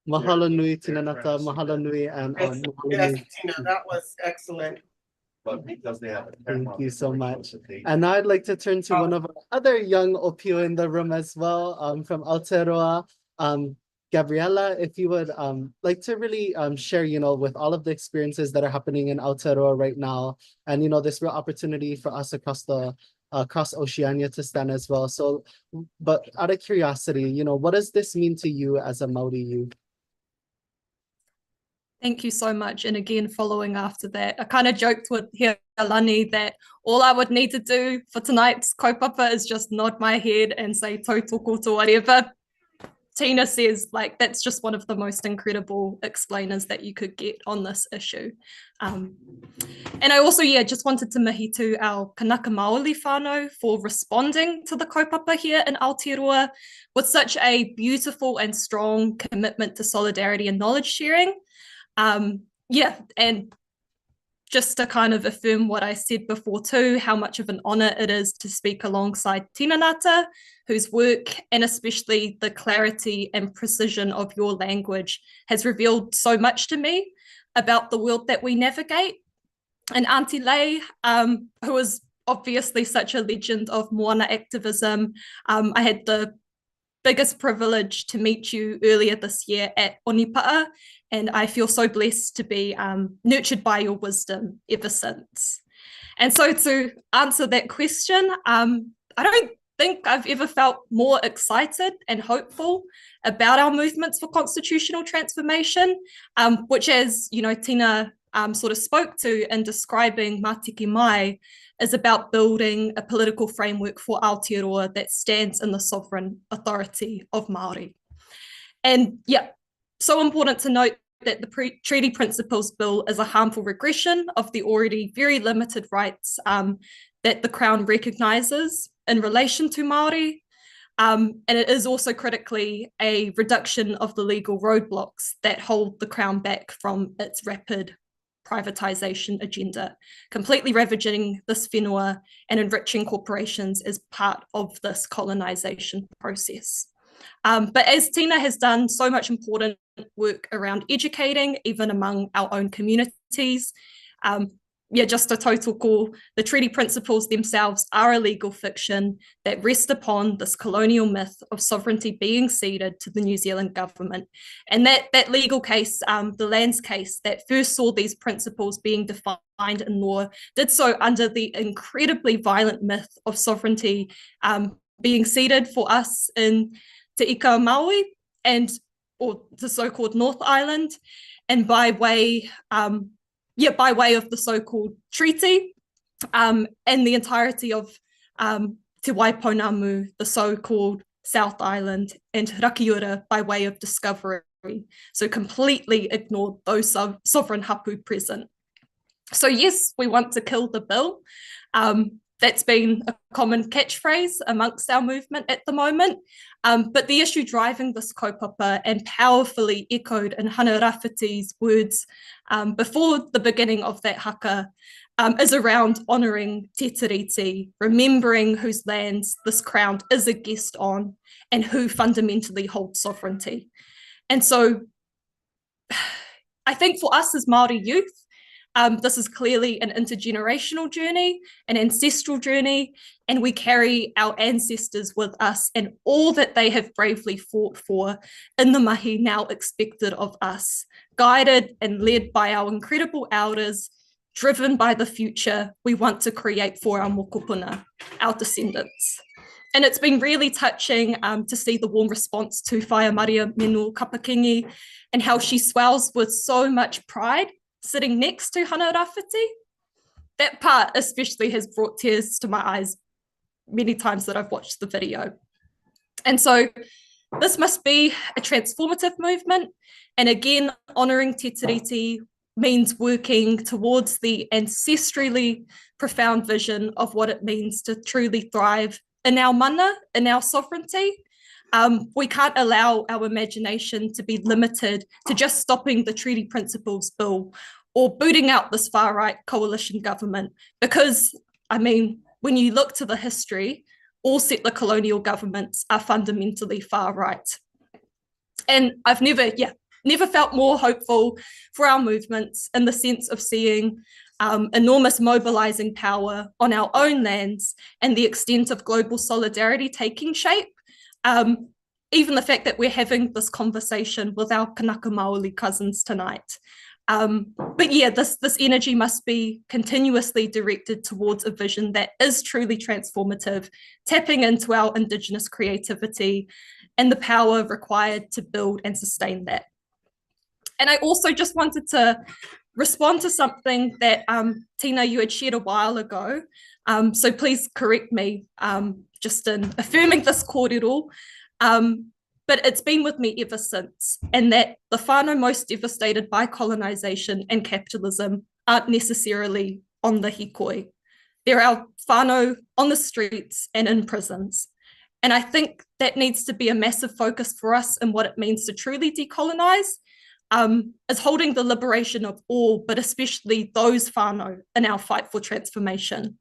Mahalo nui, Tina Ngata, mahalo nui, and Yes, Tina, that was excellent. Thank you so much. And now I'd like to turn to one of our other young opio in the room as well, from Aotearoa, Gariella, if you would like to really share, with all of the experiences that are happening in Aotearoa right now, and this real opportunity for us across Oceania to stand as well. So, but out of curiosity, what does this mean to you as a Maori youth? Thank you so much. And again, following after that, I kind of joked with Healani that all I would need to do for tonight's kaupapa is just nod my head and say tautoko to whatever Tina says. Like, that's just one of the most incredible explainers that you could get on this issue. And I also, just wanted to mihi to our Kanaka Maoli whānau for responding to the kaupapa here in Aotearoa with such a beautiful and strong commitment to solidarity and knowledge sharing. And just to kind of affirm what I said before too, how much of an honour it is to speak alongside Tina Ngata, whose work and especially the clarity and precision of your language has revealed so much to me about the world that we navigate. And Auntie Lei, who is obviously such a legend of moana activism. I had the biggest privilege to meet you earlier this year at Onipa'a, and I feel so blessed to be nurtured by your wisdom ever since. And so to answer that question, I don't think I've ever felt more excited and hopeful about our movements for constitutional transformation, which, as Tina sort of spoke to in describing Matiki Mai, is about building a political framework for Aotearoa that stands in the sovereign authority of Māori. And so important to note that the Treaty Principles Bill is a harmful regression of the already very limited rights that the Crown recognises in relation to Māori. And it is also critically a reduction of the legal roadblocks that hold the Crown back from its rapid privatization agenda, completely ravaging this whenua and enriching corporations as part of this colonization process. But as Tina has done so much important work around educating, even among our own communities, just a total call, the treaty principles themselves are a legal fiction that rest upon this colonial myth of sovereignty being ceded to the New Zealand government. And that legal case, the lands case that first saw these principles being defined in law, did so under the incredibly violent myth of sovereignty being ceded for us in Te Ika Maui or the so-called North Island, and by way of the so-called treaty and the entirety of Te Waiponamu, the so-called South Island, and Rakiura by way of discovery. So completely ignored those sovereign hapu present. So yes, we want to kill the bill. That's been a common catchphrase amongst our movement at the moment. But the issue driving this kaupapa and powerfully echoed in Hana Rafiti's words before the beginning of that haka is around honouring Te Tiriti, remembering whose lands this crown is a guest on and who fundamentally holds sovereignty. And so I think for us as Māori youth, this is clearly an intergenerational journey, an ancestral journey, and we carry our ancestors with us and all that they have bravely fought for in the mahi now expected of us, guided and led by our incredible elders, driven by the future we want to create for our mokopuna, our descendants. And it's been really touching to see the warm response to Whaia Maria Menu Kapakingi and how she swells with so much pride sitting next to Hana Rafiti. That part especially has brought tears to my eyes many times that I've watched the video. And so this must be a transformative movement. And again, honouring Te Tiriti means working towards the ancestrally profound vision of what it means to truly thrive in our mana, in our sovereignty. We can't allow our imagination to be limited to just stopping the Treaty Principles Bill or booting out this far-right coalition government, because, I mean, when you look to the history, all settler colonial governments are fundamentally far-right. And I've never felt more hopeful for our movements in the sense of seeing enormous mobilising power on our own lands and the extent of global solidarity taking shape. Even the fact that we're having this conversation with our Kanaka Maoli cousins tonight. But yeah, this energy must be continuously directed towards a vision that is truly transformative, tapping into our Indigenous creativity and the power required to build and sustain that. And I also just wanted to respond to something that Tina, you had shared a while ago. So please correct me just in affirming this kōrero. But it's been with me ever since, and that the whānau most devastated by colonisation and capitalism aren't necessarily on the hikoi. They're our whānau on the streets and in prisons. And I think that needs to be a massive focus for us in what it means to truly decolonise, is holding the liberation of all, but especially those whānau in our fight for transformation.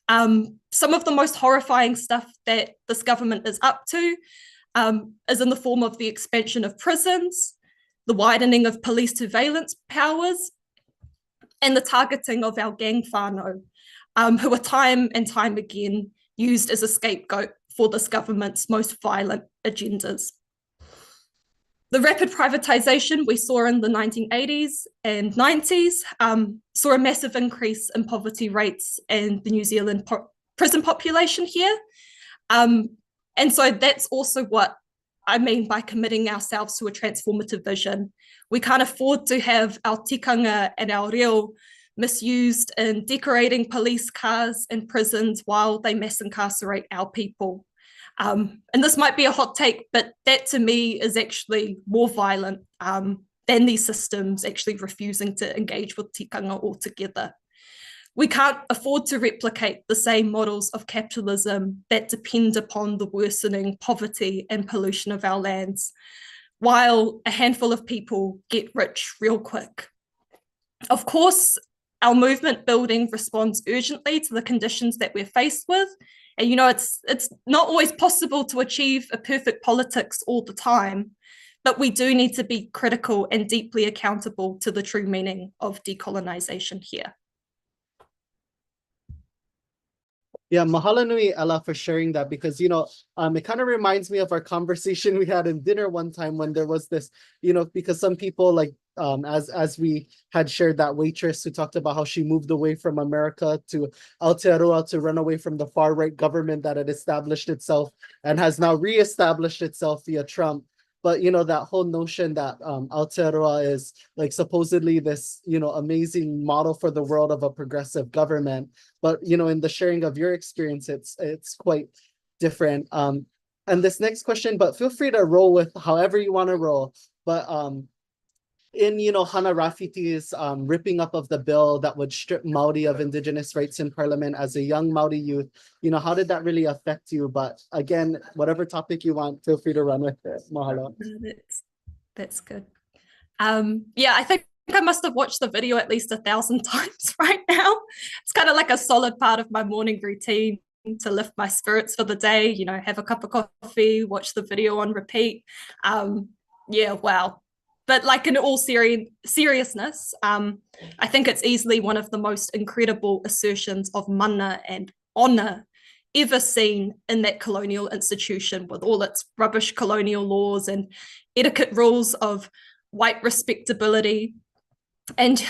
Some of the most horrifying stuff that this government is up to is in the form of the expansion of prisons, the widening of police surveillance powers, and the targeting of our gang whānau, who are time and time again used as a scapegoat for this government's most violent agendas. The rapid privatisation we saw in the 1980s and 90s saw a massive increase in poverty rates and the New Zealand prison population here. And so that's also what I mean by committing ourselves to a transformative vision. We can't afford to have our tikanga and our reo misused in decorating police cars and prisons while they mass incarcerate our people. And this might be a hot take, but that to me is actually more violent than these systems actually refusing to engage with tikanga altogether. We can't afford to replicate the same models of capitalism that depend upon the worsening poverty and pollution of our lands, while a handful of people get rich real quick. Of course, our movement building responds urgently to the conditions that we're faced with. And, you know, it's not always possible to achieve a perfect politics all the time, but we do need to be critical and deeply accountable to the true meaning of decolonization here. Yeah, mahalo nui, Ella, for sharing that, because, you know, it kind of reminds me of our conversation we had in dinner one time when there was this, you know, because some people like, as we had shared, that waitress who talked about how she moved away from America to Aotearoa to run away from the far right government that had established itself and has now reestablished itself via Trump. But, you know, that whole notion that Aotearoa is like supposedly this, you know, amazing model for the world of a progressive government. But, you know, in the sharing of your experience, it's quite different. And this next question, but feel free to roll with however you want to roll. But in, you know, Hana Rafiti's ripping up of the bill that would strip Maori of Indigenous rights in Parliament as a young Maori youth, you know, how did that really affect you? But again, whatever topic you want, feel free to run with it. Mahalo. That's good. Yeah, I think I must have watched the video at least 1,000 times right now. It's kind of like a solid part of my morning routine to lift my spirits for the day, you know, have a cup of coffee, watch the video on repeat. Yeah, wow. But like in all seriousness, I think it's easily one of the most incredible assertions of mana and honor ever seen in that colonial institution, with all its rubbish colonial laws and etiquette rules of white respectability. And,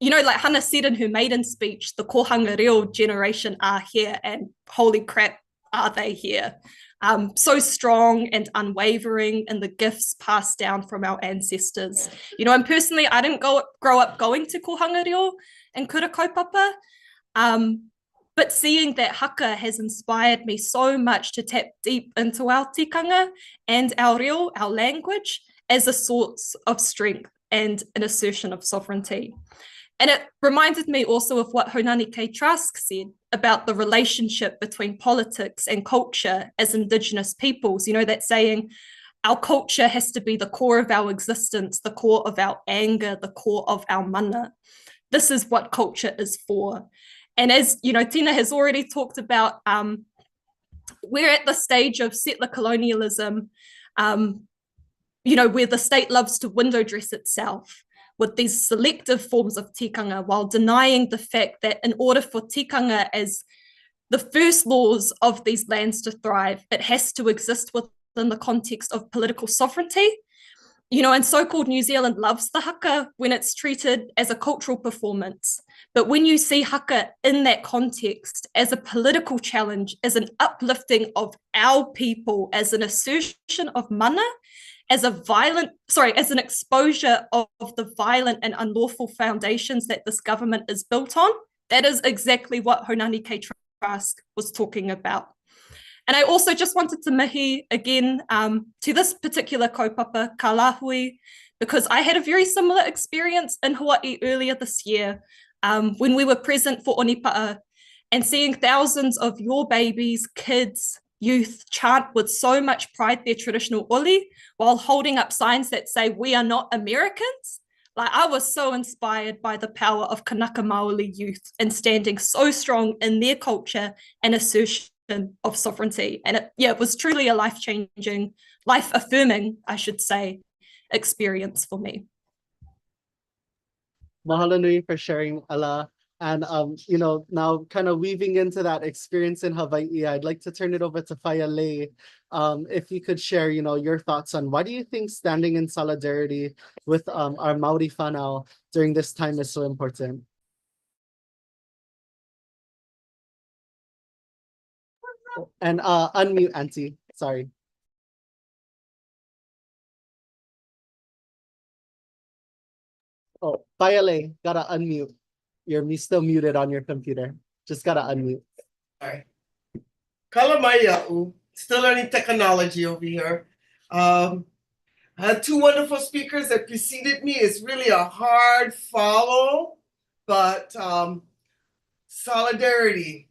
you know, like Hana said in her maiden speech, the kohanga reo generation are here, and holy crap, are they here. So strong and unwavering in the gifts passed down from our ancestors. You know, and personally, I didn't grow up going to kohanga reo and kura kaupapa, but seeing that haka has inspired me so much to tap deep into our tikanga and our reo, our language, as a source of strength and an assertion of sovereignty. And it reminded me also of what Honani K. Trask said about the relationship between politics and culture as Indigenous peoples. You know, that saying, our culture has to be the core of our existence, the core of our anger, the core of our mana. This is what culture is for. And as, you know, Tina has already talked about, we're at the stage of settler colonialism, you know, where the state loves to window dress itself with these selective forms of tikanga, while denying the fact that in order for tikanga as the first laws of these lands to thrive, it has to exist within the context of political sovereignty. You know, and so-called New Zealand loves the haka when it's treated as a cultural performance. But when you see haka in that context as a political challenge, as an uplifting of our people, as an assertion of mana, as an exposure of the violent and unlawful foundations that this government is built on, that is exactly what Honani K. Trask was talking about. And I also just wanted to mihi again to this particular kaupapa, ka Lāhui, because I had a very similar experience in Hawaii earlier this year when we were present for Onipa'a, and seeing thousands of your babies, kids, youth chant with so much pride their traditional oli while holding up signs that say, "We are not Americans." Like, I was so inspired by the power of Kanaka Maoli youth and standing so strong in their culture and assertion of sovereignty. And it was truly a life-changing, life-affirming, I should say, experience for me. Mahalo nui for sharing, Ella. And, you know, now kind of weaving into that experience in Hawaii, I'd like to turn it over to Falefā. If you could share, you know, your thoughts on why do you think standing in solidarity with our Maori whānau during this time is so important? And unmute, Auntie. Sorry. Oh, Falefā, gotta unmute. You're still muted on your computer. Just gotta unmute. Sorry. Kalamaia'u, still learning technology over here. I had two wonderful speakers that preceded me. It's really a hard follow, but solidarity.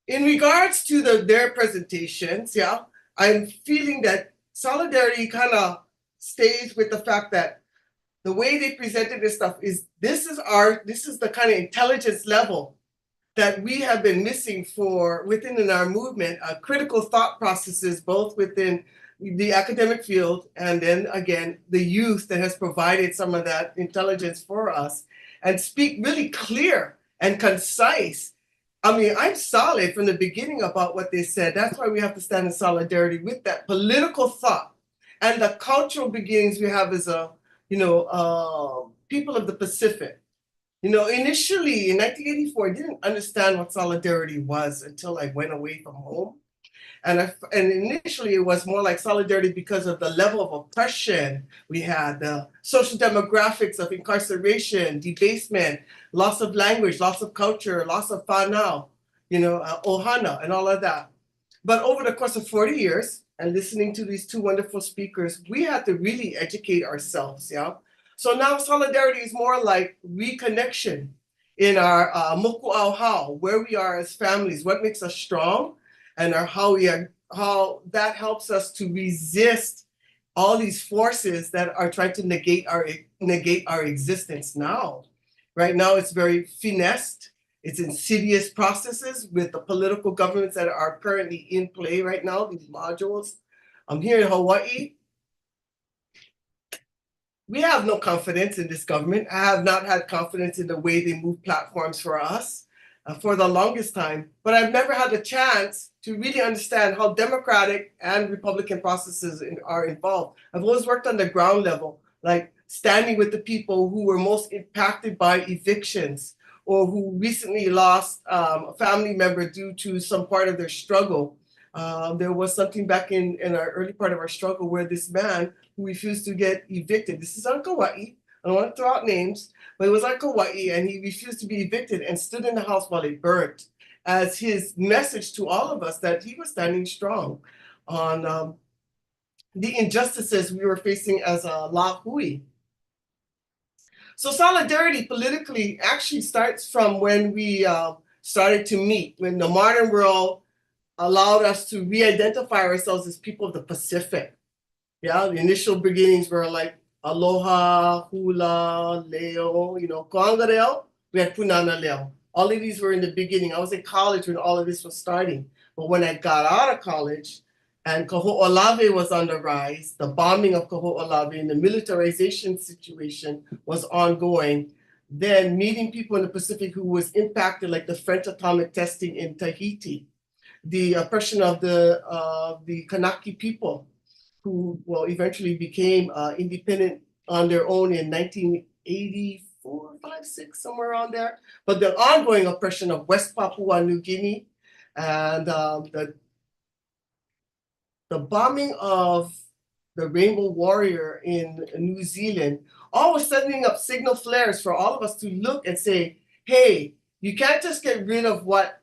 In regards to their presentations, yeah, I'm feeling that solidarity kind of stays with the fact that the way they presented this stuff is this is the kind of intelligence level that we have been missing within our movement, critical thought processes, both within the academic field and then again, the youth that has provided some of that intelligence for us, and speak really clear and concise. I mean, I'm solid from the beginning about what they said. That's why we have to stand in solidarity with that political thought and the cultural beginnings we have as people of the Pacific. Initially in 1984, I didn't understand what solidarity was until I went away from home. And initially it was more like solidarity because of the level of oppression we had, the social demographics of incarceration, debasement, loss of language, loss of culture, loss of whānau, ohana and all of that. But over the course of 40 years and listening to these two wonderful speakers, we had to really educate ourselves, yeah? So now solidarity is more like reconnection in our moku au hau, where we are as families, what makes us strong, and how that helps us to resist all these forces that are trying to negate our existence now. Right now, it's very finessed. It's insidious processes with the political governments that are currently in play right now, these modules. Here in Hawaii, we have no confidence in this government. I have not had confidence in the way they move platforms for us for the longest time, but I've never had a chance to really understand how democratic and Republican processes are involved. I've always worked on the ground level, like standing with the people who were most impacted by evictions or who recently lost a family member due to some part of their struggle. There was something back in our early part of our struggle where this man who refused to get evicted, this is on Kauai, I don't want to throw out names, but it was on Kauai, and he refused to be evicted and stood in the house while it burnt as his message to all of us that he was standing strong on the injustices we were facing as a Lāhui. So solidarity politically actually starts from when we started to meet, when the modern world allowed us to re-identify ourselves as people of the Pacific. Yeah, the initial beginnings were like aloha, hula, leo, koanga reo, we had punana leo. All of these were in the beginning. I was in college when all of this was starting. But when I got out of college and Kaho'olawe was on the rise, the bombing of Kaho'olawe and the militarization situation was ongoing, then meeting people in the Pacific who was impacted, like the French atomic testing in Tahiti, the oppression of the Kanaki people, who eventually became independent on their own in 1984, 5, 6, somewhere around there. But the ongoing oppression of West Papua New Guinea and the bombing of the Rainbow Warrior in New Zealand, all was setting up signal flares for all of us to look and say, hey, you can't just get rid of what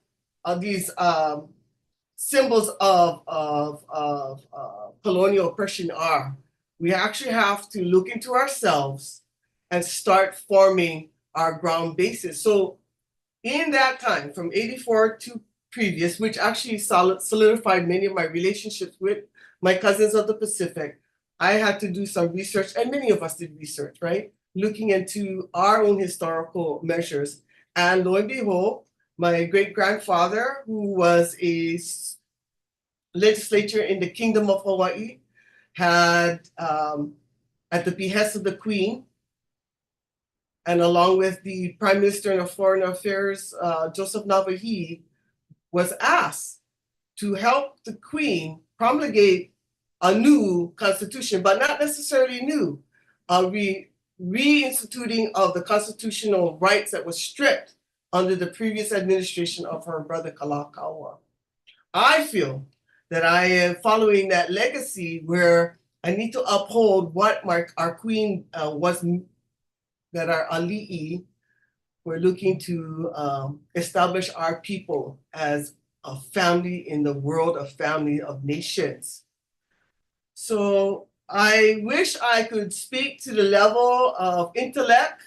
these symbols of colonial oppression are. We actually have to look into ourselves and start forming our ground bases. So in that time, from 84 to previous, which actually solidified many of my relationships with my cousins of the Pacific, I had to do some research, and many of us did research, right? Looking into our own historical measures. And lo and behold, my great-grandfather, who was a legislator in the Kingdom of Hawaii, had, at the behest of the Queen, and along with the Prime Minister of Foreign Affairs, Joseph Navahi, was asked to help the Queen promulgate a new constitution, but not necessarily new, reinstituting of the constitutional rights that was stripped under the previous administration of her brother Kalakaua. I feel that I am following that legacy where I need to uphold what our Queen was, that our ali'i were looking to establish our people as a family in the world, a family of nations. So I wish I could speak to the level of intellect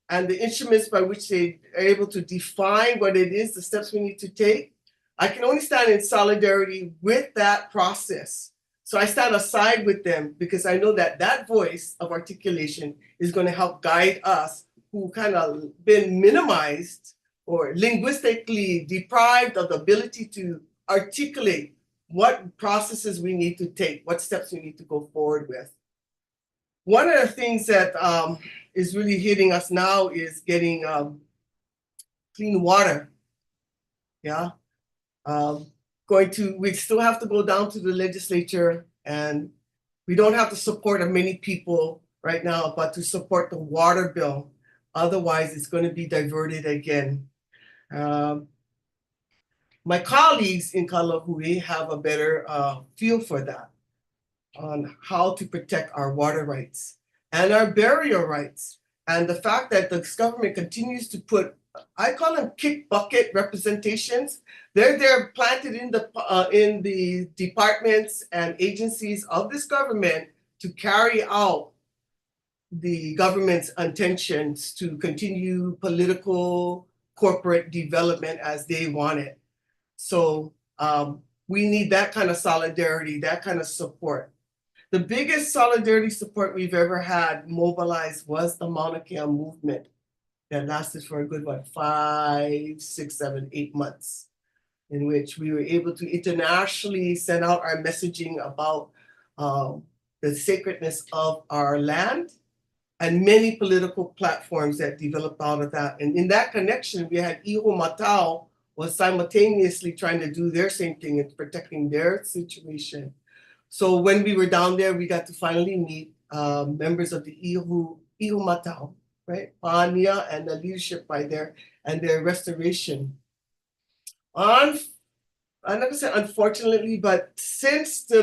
and the instruments by which they are able to define what it is, the steps we need to take. I can only stand in solidarity with that process. So I stand aside with them because I know that that voice of articulation is going to help guide us who kind of been minimized or linguistically deprived of the ability to articulate what processes we need to take, what steps we need to go forward with. One of the things that is really hitting us now is getting clean water. Yeah. We still have to go down to the legislature, and we don't have the support of many people right now, but to support the water bill. Otherwise, it's going to be diverted again. My colleagues in Kalaiʻāina have a better feel for that, on how to protect our water rights and our burial rights. And the fact that this government continues to put, I call them kick bucket representations. They're there planted in the departments and agencies of this government to carry out the government's intentions to continue political corporate development as they want it. So we need that kind of solidarity, that kind of support. The biggest solidarity support we've ever had mobilized was the Mauna Kea movement that lasted for a good, 5, 6, 7, 8 months, in which we were able to internationally send out our messaging about the sacredness of our land, and many political platforms that developed out of that. And in that connection, we had Iho Matao was simultaneously trying to do their same thing and protecting their situation. So when we were down there, we got to finally meet members of the Iho Matao, right? Pania and the leadership right there, and their restoration. I'm not gonna say unfortunately, but since the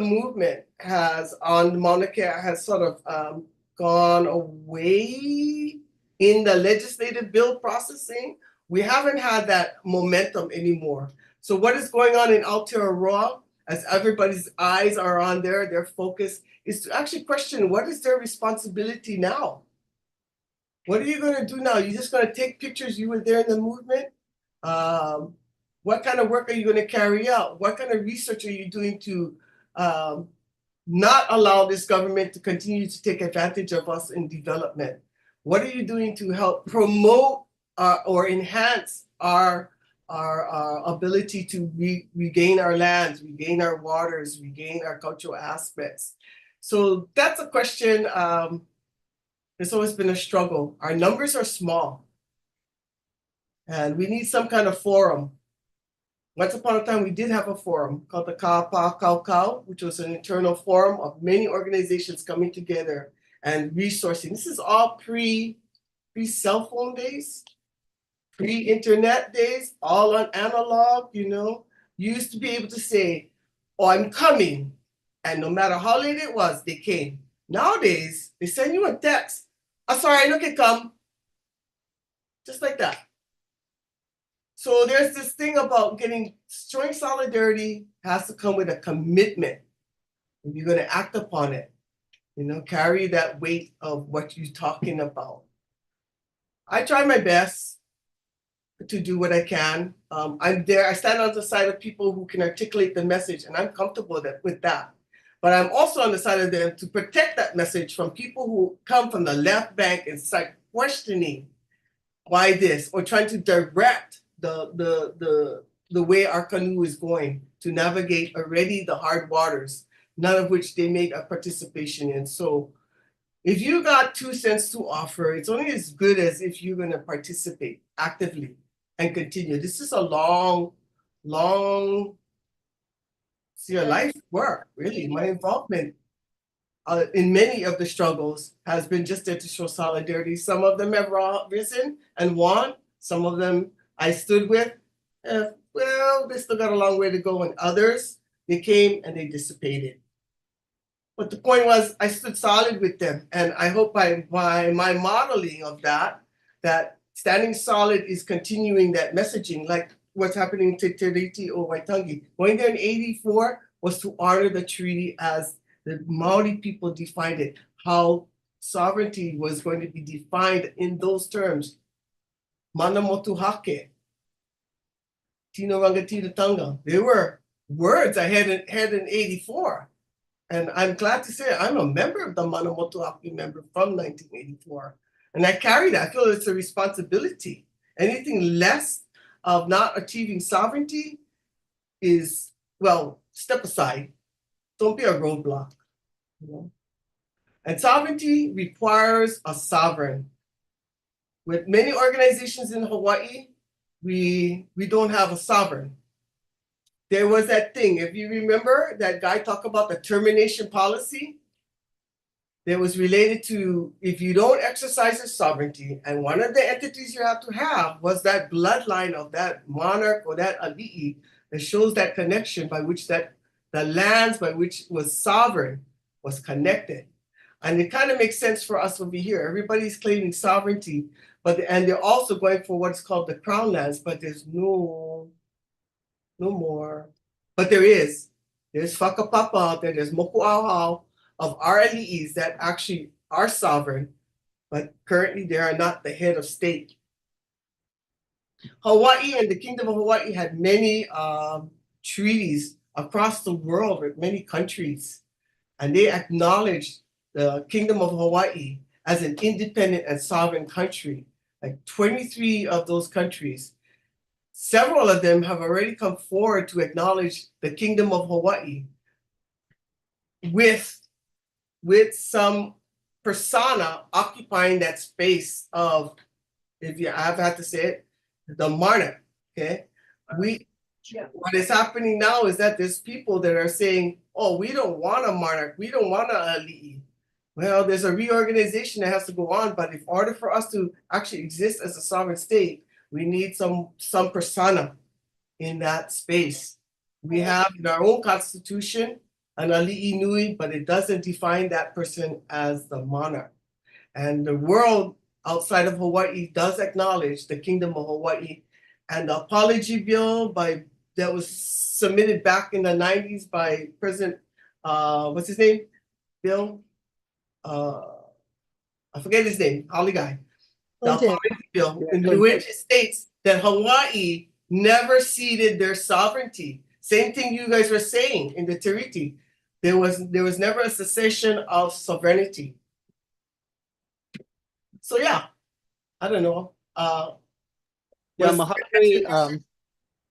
movement has on Mauna Kea has sort of gone away in the legislative bill processing, we haven't had that momentum anymore. So what is going on in Aotearoa, as everybody's eyes are on there, their focus is to actually question what is their responsibility now? What are you going to do now? You're just going to take pictures, you were there in the movement? What kind of work are you going to carry out? What kind of research are you doing to not allow this government to continue to take advantage of us in development? What are you doing to help promote or enhance our ability to regain our lands, regain our waters, regain our cultural aspects? So that's a question. It's always been a struggle. Our numbers are small, and we need some kind of forum. Once upon a time, we did have a forum called the Kāpā Kaukau, which was an internal forum of many organizations coming together and resourcing. This is all pre-cell phone days, pre-internet days, all on analog, You used to be able to say, oh, I'm coming. And no matter how late it was, they came. Nowadays, they send you a text. Oh, sorry, I don't can come. Just like that. So there's this thing about showing solidarity has to come with a commitment. And you're going to act upon it, carry that weight of what you're talking about. I try my best to do what I can. I'm there, I stand on the side of people who can articulate the message, and I'm comfortable with that. But I'm also on the side of them to protect that message from people who come from the left bank and start questioning why this, or trying to direct the way our canoe is going to navigate already the hard waters, none of which they made a participation in. So if you got 2 cents to offer, it's only as good as if you're going to participate actively and continue. This is a long life work, really. My involvement in many of the struggles has been just there to show solidarity. Some of them have risen and won. Some of them I stood with. Well, they still got a long way to go. And others, they came and they dissipated. But the point was, I stood solid with them. And I hope by my modeling of that standing solid is continuing that messaging, like what's happening to Tiriti or Waitangi. Going there in '84 was to honor the treaty as the Maori people defined it, how sovereignty was going to be defined in those terms. Mana motu hake, tino rangatira tanga. They were words I had in 84. And I'm glad to say I'm a member of the Maniapoto member from 1984. And I carry that. I feel it's a responsibility. Anything less of not achieving sovereignty is, well, step aside. Don't be a roadblock. You know? And sovereignty requires a sovereign. With many organizations in Hawaii, we don't have a sovereign. There was that thing, if you remember, that guy talked about the termination policy that was related to if you don't exercise your sovereignty, and one of the entities you have to have was that bloodline of that monarch or that ali'i that shows that connection by which that the lands by which was sovereign was connected. And it kind of makes sense for us over here. Everybody's claiming sovereignty, and they're also going for what's called the crown lands, but there's no more. But there's whakapapa out there, there's moku auhau of our ali'is that actually are sovereign, but currently they are not the head of state. Hawaii and the Kingdom of Hawaii had many treaties across the world with many countries, and they acknowledged the Kingdom of Hawaii as an independent and sovereign country. Like 23 of those countries, several of them have already come forward to acknowledge the Kingdom of Hawaii with some persona occupying that space of, I've had to say it, the monarch. Okay, what is happening now is that there's people that are saying, "Oh, we don't want a monarch, we don't want a ali'i." Well, there's a reorganization that has to go on, but in order for us to actually exist as a sovereign state, we need some persona in that space. We have in our own constitution an ali'i nui, but it doesn't define that person as the monarch. And the world outside of Hawaii does acknowledge the Kingdom of Hawaii. And the apology bill that was submitted back in the 90s by President, what's his name? Bill? I forget his name, Holly guy. The apology bill in which it states that Hawaii never ceded their sovereignty. Same thing you guys were saying in the Tiriti. There was never a cessation of sovereignty. So yeah, I don't know.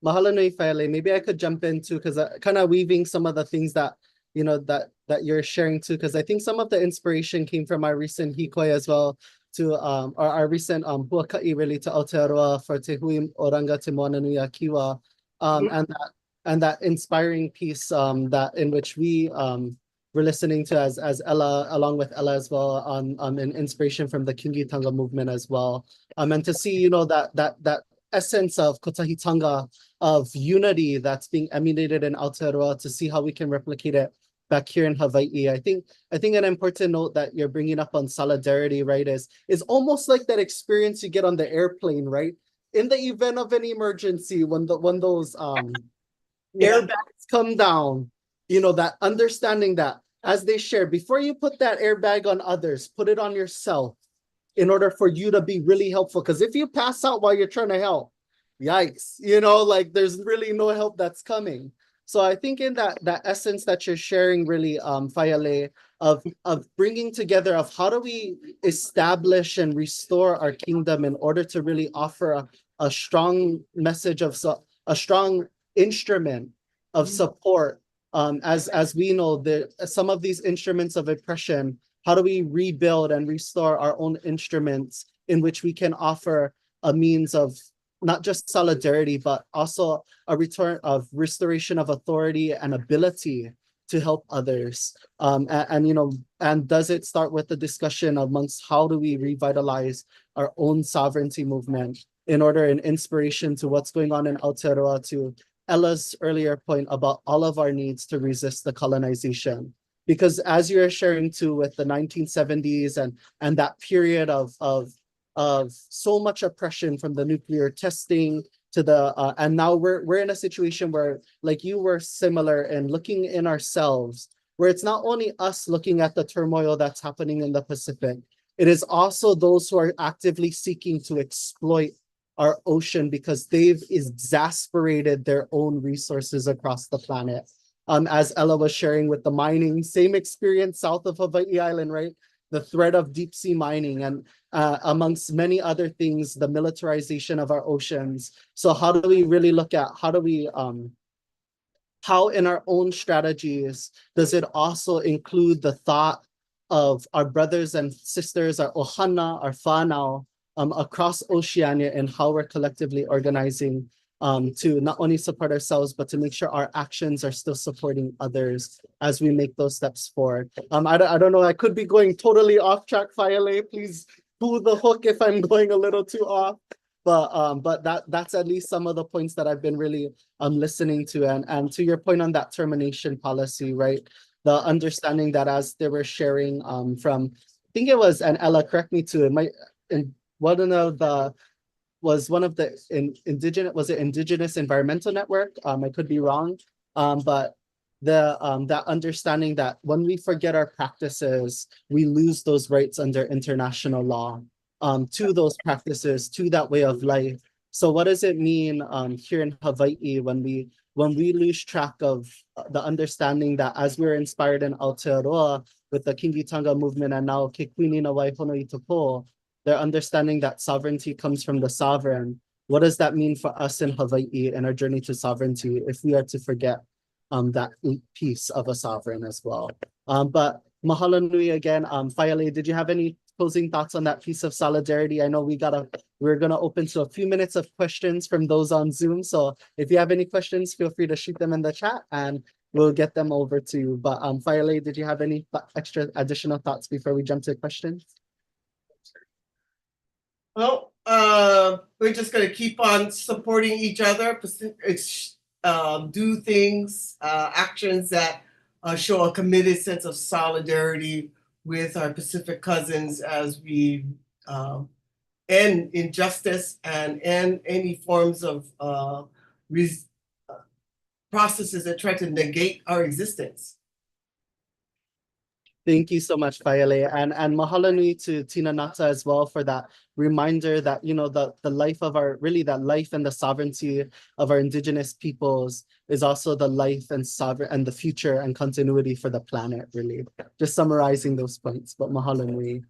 Mahalo nui Faile. Maybe I could jump into because kind of weaving some of the things that that you're sharing too, because I think some of the inspiration came from our recent hikoi as well to our recent huaka'i really to Aotearoa for Te Hui Oranga Te Moana Nui a Kiwa, and that inspiring piece that in which we were listening to as Ella, along with Ella as well, on an inspiration from the Kingitanga movement as well, and to see that essence of kotahitanga, of unity that's being emulated in Aotearoa, to see how we can replicate it back here in Hawaii. I think an important note that you're bringing up on solidarity, right, is almost like that experience you get on the airplane, right? In the event of an emergency, when those airbags come down, that understanding that as they share, before you put that airbag on others, put it on yourself in order for you to be really helpful. Because if you pass out while you're trying to help, yikes, like there's really no help that's coming. So I think in that essence that you're sharing really, Fayale, of bringing together of how do we establish and restore our kingdom in order to really offer a strong message of a strong instrument of support. As we know, some of these instruments of oppression, how do we rebuild and restore our own instruments in which we can offer a means of not just solidarity, but also a restoration of authority and ability to help others. And does it start with the discussion amongst how do we revitalize our own sovereignty movement in order and inspiration to what's going on in Aotearoa, to Ella's earlier point about all of our needs to resist the colonization. Because as you're sharing too with the 1970s and that period of so much oppression from the nuclear testing to the and now we're in a situation where, like you were similar in looking in ourselves, where it's not only us looking at the turmoil that's happening in the Pacific, it is also those who are actively seeking to exploit our ocean because they've exasperated their own resources across the planet. As Ella was sharing with the mining, same experience south of Hawaii Island, right? The threat of deep sea mining and amongst many other things, the militarization of our oceans. So how do we really look at, how in our own strategies, does it also include the thought of our brothers and sisters, our ohana, our whānau, across Oceania, and how we're collectively organizing to not only support ourselves, but to make sure our actions are still supporting others as we make those steps forward. I don't know, I could be going totally off track, Faile. Please pull the hook if I'm going a little too off. But that's at least some of the points that I've been really listening to. And to your point on that termination policy, right? The understanding that as they were sharing from, I think it was, and Ella, correct me too, it might, in one of the, was one of the Indigenous Environmental Network? I could be wrong, but that understanding that when we forget our practices, we lose those rights under international law to those practices, to that way of life. So what does it mean here in Hawaii when we lose track of the understanding that as we're inspired in Aotearoa with the Kingitanga movement and now Ke Kuini na Waihono i Tapu, their understanding that sovereignty comes from the sovereign. What does that mean for us in Hawaii and our journey to sovereignty if we are to forget that piece of a sovereign as well? But mahalo nui again. Faile, did you have any closing thoughts on that piece of solidarity? I know we're gonna open to a few minutes of questions from those on Zoom. So if you have any questions, feel free to shoot them in the chat and we'll get them over to you. But Faile, did you have any extra additional thoughts before we jump to questions? Well, we're just going to keep on supporting each other, do things, actions that show a committed sense of solidarity with our Pacific cousins as we end injustice and end any forms of processes that try to negate our existence. Thank you so much, Faile, and mahalo nui to Tina Ngata as well for that reminder that, you know, the life of our, really that life and the sovereignty of our Indigenous peoples is also the life and sovereign and the future and continuity for the planet, really. Just summarizing those points, but mahalo nui.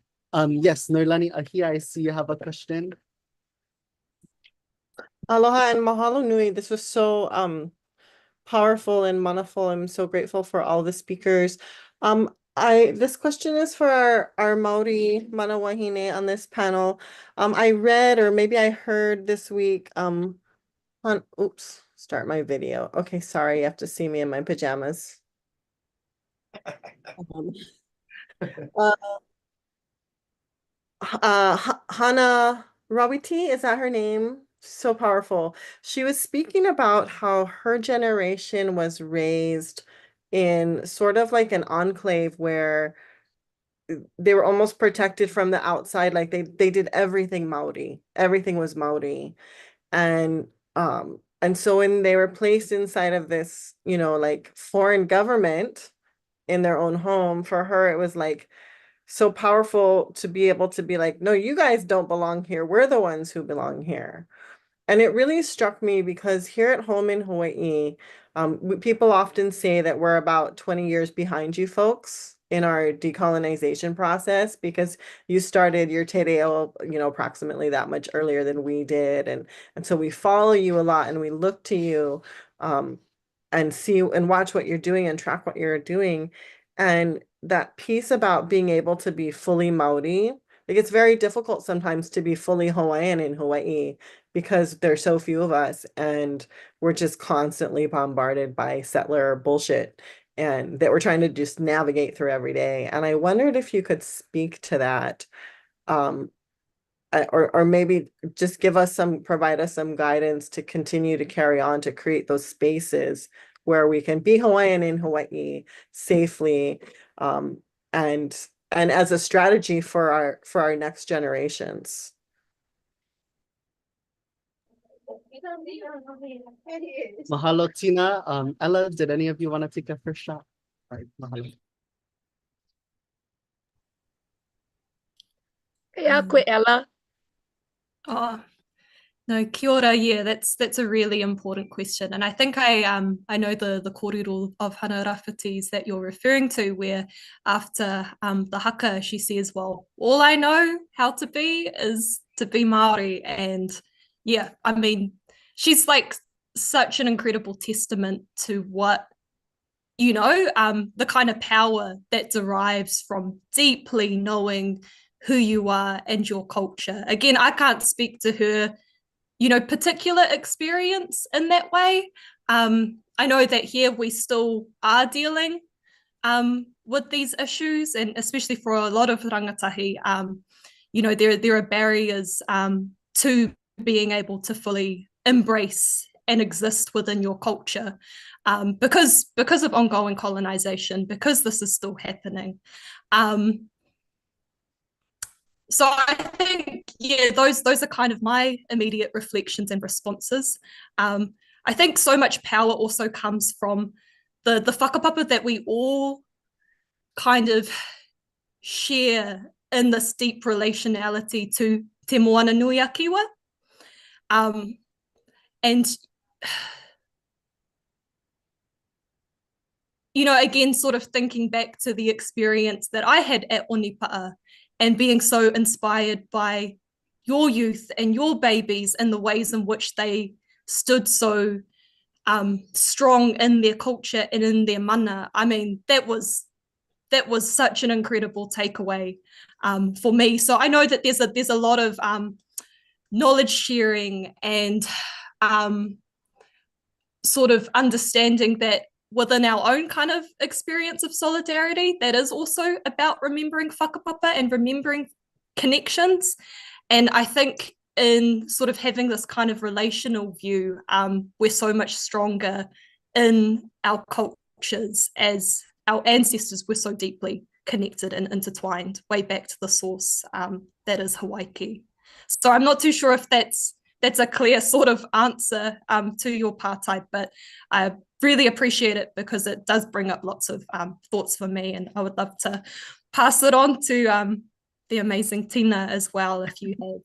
Yes, Noelani Ahia, I see you have a question. Aloha and mahalo nui. This was so powerful and manaful. I'm so grateful for all the speakers. This question is for our Maori mana wahine on this panel. I read, or maybe I heard this week, oops, start my video. Okay, sorry, you have to see me in my pajamas. Hana Rawiti, is that her name? So powerful. She was speaking about how her generation was raised in sort of like an enclave where they were almost protected from the outside. Like they did everything Maori. Everything was Maori. And so when they were placed inside of this, you know, like foreign government in their own home, for her it was like so powerful to be able to be like, no, you guys don't belong here. We're the ones who belong here. And it really struck me because here at home in Hawaii, people often say that we're about 20 years behind you folks in our decolonization process because you started your te reo, you know, approximately that much earlier than we did. And so we follow you a lot and we look to you and see and watch what you're doing and track what you're doing. And that piece about being able to be fully Maori, like it's very difficult sometimes to be fully Hawaiian in Hawaii because there's so few of us and we're just constantly bombarded by settler bullshit and that we're trying to just navigate through every day. And I wondered if you could speak to that, or maybe just provide us some guidance to continue to carry on to create those spaces where we can be Hawaiian in Hawaii safely, and as a strategy for our next generations. Mahalo, Tina. Ella, did any of you want to take a first shot? All right, mahalo. Kaya koe, Ella. Oh, No, kia ora. Yeah, that's a really important question. And I think I know the kōrero of Hana Rafferty's that you're referring to, where after the haka, she says, well, all I know how to be is to be Maori. And yeah, I mean, she's like such an incredible testament to what, you know, the kind of power that derives from deeply knowing who you are and your culture. Again, I can't speak to her, you know, particular experience in that way. I know that here we still are dealing with these issues, and especially for a lot of rangatahi, you know, there are barriers to being able to fully embrace and exist within your culture because of ongoing colonization, because this is still happening. So I think, yeah, those are kind of my immediate reflections and responses. I think so much power also comes from the whakapapa that we all kind of share in this deep relationality to te moana nui a kiwa. And, you know, again, sort of thinking back to the experience that I had at Onipa'a and being so inspired by your youth and your babies and the ways in which they stood so strong in their culture and in their mana. I mean, that was such an incredible takeaway for me. So I know that there's a lot of knowledge sharing and sort of understanding that within our own kind of experience of solidarity, that is also about remembering whakapapa and remembering connections. And I think in sort of having this kind of relational view, we're so much stronger in our cultures as our ancestors were so deeply connected and intertwined way back to the source that is Hawaii. So I'm not too sure if that's a clear sort of answer to your pārtai, but I really appreciate it because it does bring up lots of thoughts for me, and I would love to pass it on to the amazing Tina as well, if you have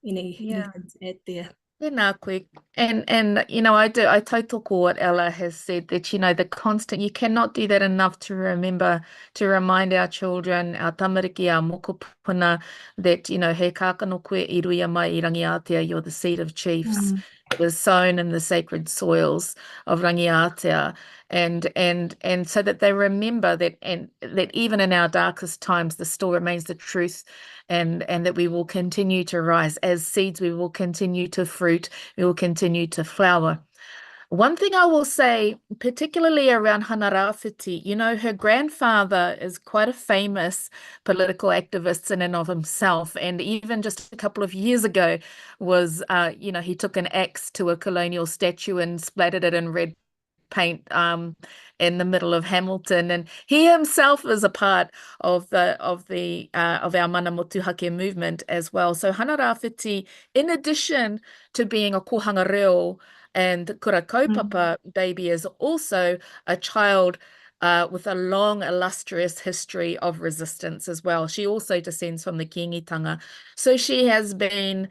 anything to add there. Tēnā koe. And you know, I tautoko what Ella has said, that, you know, the constant, you cannot do that enough to remind our children, our tamariki, our mokopuna, that, you know, he kākano koe I ruia mai I Rangatahi, you're the seed of chiefs. It was sown in the sacred soils of Rangatahi, and so that they remember that, and that even in our darkest times, the still remains the truth, and that we will continue to rise as seeds. We will continue to fruit. We will continue to flower. One thing I will say, particularly around Hana Rāwhiti, you know, her grandfather is quite a famous political activist in and of himself. And even just a couple of years ago was, you know, he took an axe to a colonial statue and splattered it in red paint in the middle of Hamilton, and he himself is a part of our mana motuhake movement as well. So Hana Rāwhiti, in addition to being a kohanga reo and kura kaupapa baby, is also a child with a long, illustrious history of resistance as well. She also descends from the Kiingitanga. So she has been,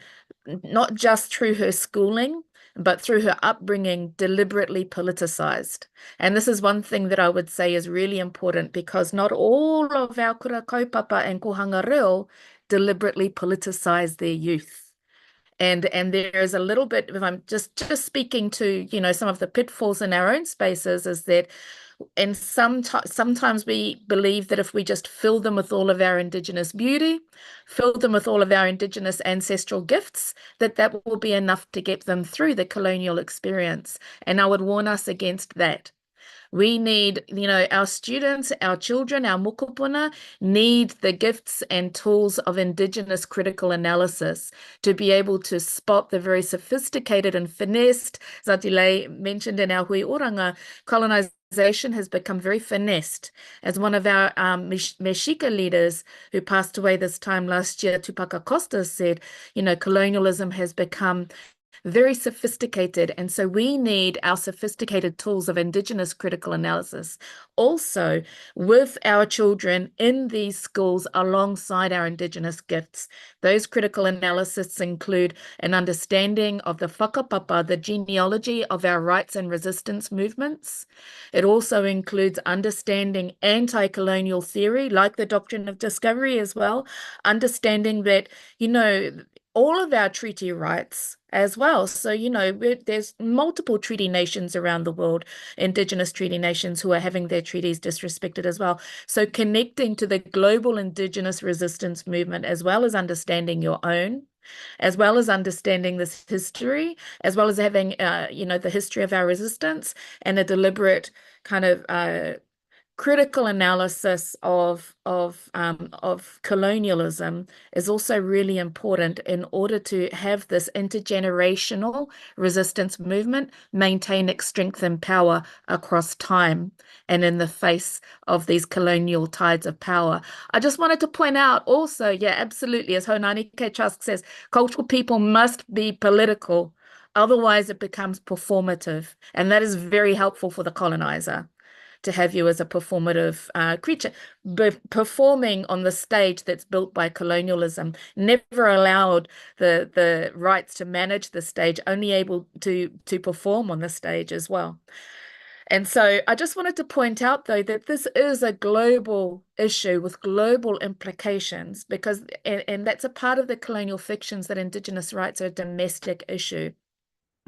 not just through her schooling, but through her upbringing, deliberately politicized. And this is one thing that I would say is really important, because not all of our kura kaupapa and kohanga reo deliberately politicize their youth. And there is a little bit, if I'm just speaking to, you know, some of the pitfalls in our own spaces, is that, and sometimes we believe that if we just fill them with all of our Indigenous beauty, fill them with all of our Indigenous ancestral gifts, that will be enough to get them through the colonial experience. And I would warn us against that. We need, you know, our students, our children, our mokopuna need the gifts and tools of Indigenous critical analysis to be able to spot the very sophisticated and finessed, Zatile mentioned in our hui oranga, colonization has become very finessed. As one of our Mexica leaders who passed away this time last year, Tupaka Costa, said, you know, colonialism has become very sophisticated. And so we need our sophisticated tools of Indigenous critical analysis also with our children in these schools alongside our Indigenous gifts. Those critical analysis include an understanding of the whakapapa, the genealogy of our rights and resistance movements. It also includes understanding anti-colonial theory, like the doctrine of discovery as well, understanding that, you know, all of our treaty rights as well. So, you know, there's multiple treaty nations around the world, Indigenous treaty nations who are having their treaties disrespected as well. So connecting to the global Indigenous resistance movement, as well as understanding your own, as well as understanding this history, as well as having, you know, the history of our resistance and a deliberate kind of critical analysis of colonialism is also really important in order to have this intergenerational resistance movement maintain its strength and power across time and in the face of these colonial tides of power. I just wanted to point out also, yeah, absolutely, as Honani K. Trask says, cultural people must be political, otherwise it becomes performative, and that is very helpful for the colonizer, to have you as a performative creature, performing on the stage that's built by colonialism, never allowed the rights to manage the stage, only able to perform on the stage as well. And so I just wanted to point out, though, that this is a global issue with global implications, because, and that's a part of the colonial fictions, that Indigenous rights are a domestic issue.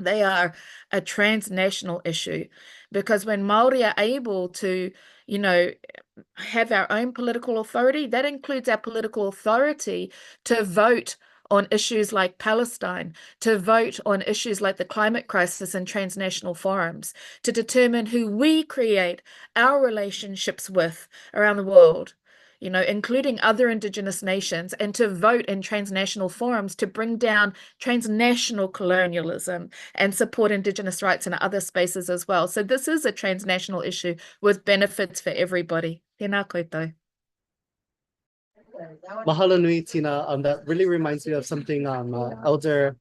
They are a transnational issue, because when Maori are able to, you know, have our own political authority, that includes our political authority to vote on issues like Palestine, to vote on issues like the climate crisis in transnational forums, to determine who we create our relationships with around the world, you know, including other Indigenous nations, and to vote in transnational forums to bring down transnational colonialism and support Indigenous rights in other spaces as well. So this is a transnational issue with benefits for everybody. Tēnā koutou. Mahalo nui, Tina. That really reminds me of something Elder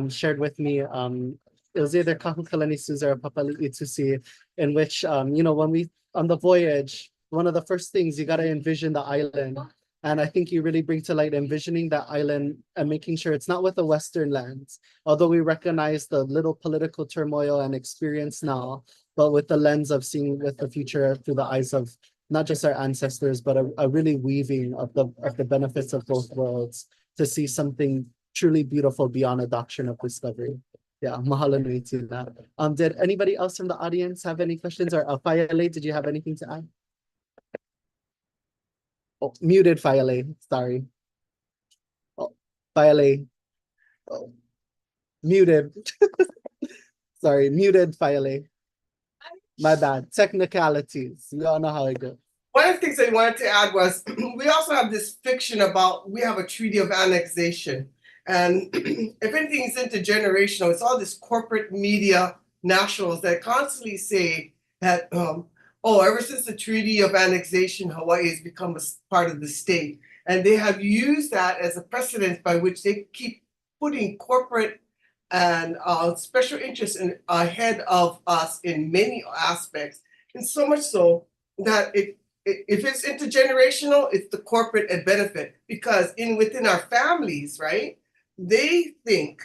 shared with me. It was either Kahukalani Suza or Papali'i Tusi, in which, you know, when we, on the voyage, one of the first things you got to envision the island. And I think you really bring to light envisioning that island and making sure it's not with the Western lens, although we recognize the little political turmoil and experience now, but with the lens of seeing with the future through the eyes of not just our ancestors, but a really weaving of the benefits of both worlds to see something truly beautiful beyond a doctrine of discovery. Yeah, mahalo nui Tina. Did anybody else from the audience have any questions, or Fayale, did you have anything to add? Oh, muted Fayale, sorry. Oh, Fayale. Oh, muted. Sorry, muted Fayale. My bad. Technicalities. We all know how it goes. One of the things I wanted to add was we also have this fiction about, we have a treaty of annexation. And if anything is intergenerational, it's all this corporate media nationals that constantly say that, oh, ever since the Treaty of Annexation, Hawaii has become a part of the state. And they have used that as a precedent by which they keep putting corporate and special interests ahead of us in many aspects. And so much so that if it's intergenerational, it's the corporate benefit. Because within our families, right, they think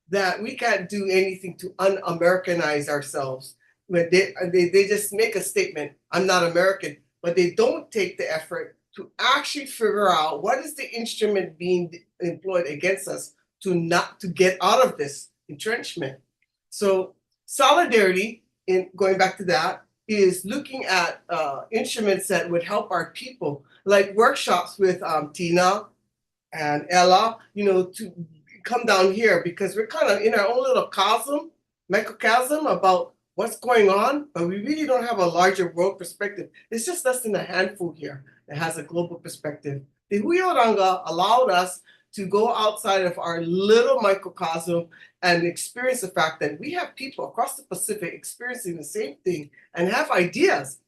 that we can't do anything to un-Americanize ourselves. When they just make a statement, I'm not American, but they don't take the effort to actually figure out what is the instrument being employed against us to get out of this entrenchment. So solidarity, in going back to that, is looking at instruments that would help our people, like workshops with Tina and Ella, you know, to come down here, because we're kind of in our own little microcosm about what's going on, but we really don't have a larger world perspective. It's just less than a handful here that has a global perspective. The Huioranga allowed us to go outside of our little microcosm and experience the fact that we have people across the Pacific experiencing the same thing and have ideas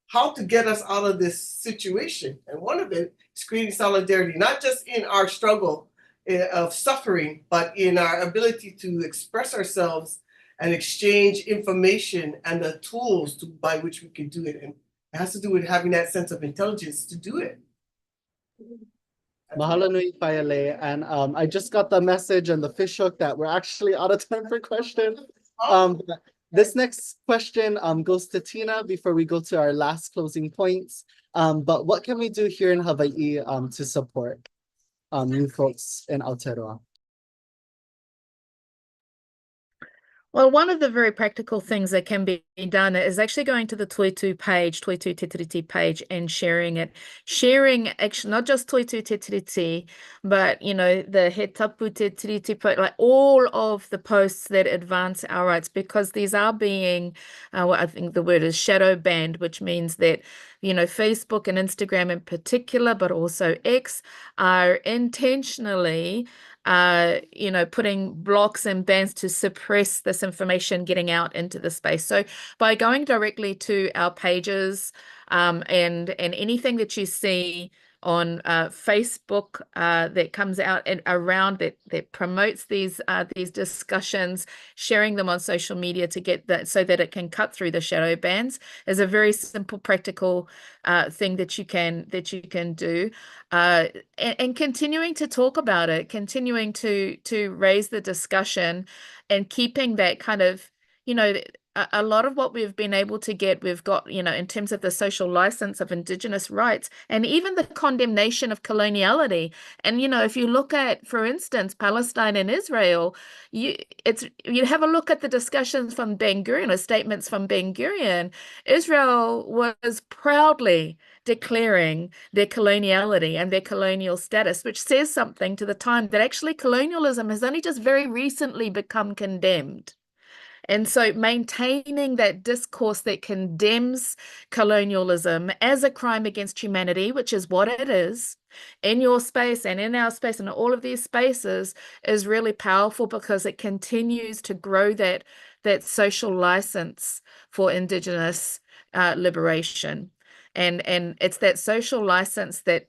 how to get us out of this situation. And one of it is creating solidarity, not just in our struggle of suffering, but in our ability to express ourselves and exchange information and the tools by which we can do it. And it has to do with having that sense of intelligence to do it. Mahalo nui Whaiale. And I just got the message and the fish hook that we're actually out of time for questions. This next question goes to Tina before we go to our last closing points. But what can we do here in Hawaii to support you folks in Aotearoa? Well, one of the very practical things that can be done is actually going to the Toitu page, Toitu Te Tiriti page, and sharing it. Sharing actually not just Toitu Te Tiriti, but the He Tapu Te Tiriti, like all of the posts that advance our rights, because these are being, I think the word is shadow banned, which means that Facebook and Instagram in particular, but also X, are intentionally putting blocks and bans to suppress this information getting out into the space. So by going directly to our pages and anything that you see on Facebook that comes out and around that promotes these discussions, sharing them on social media to get that so that it can cut through the shadow bans is a very simple, practical thing that you can do, and continuing to talk about it, continuing to raise the discussion, and keeping that kind of a lot of what we've been able to get, we've got, in terms of the social license of Indigenous rights and even the condemnation of coloniality. And, if you look at, for instance, Palestine and Israel, you have a look at the discussions from Ben Gurion, or statements from Ben Gurion. Israel was proudly declaring their coloniality and their colonial status, which says something to the time that actually colonialism has only just very recently become condemned. And so maintaining that discourse that condemns colonialism as a crime against humanity, which is what it is, in your space and in our space and all of these spaces, is really powerful, because it continues to grow that social license for Indigenous liberation. And it's that social license that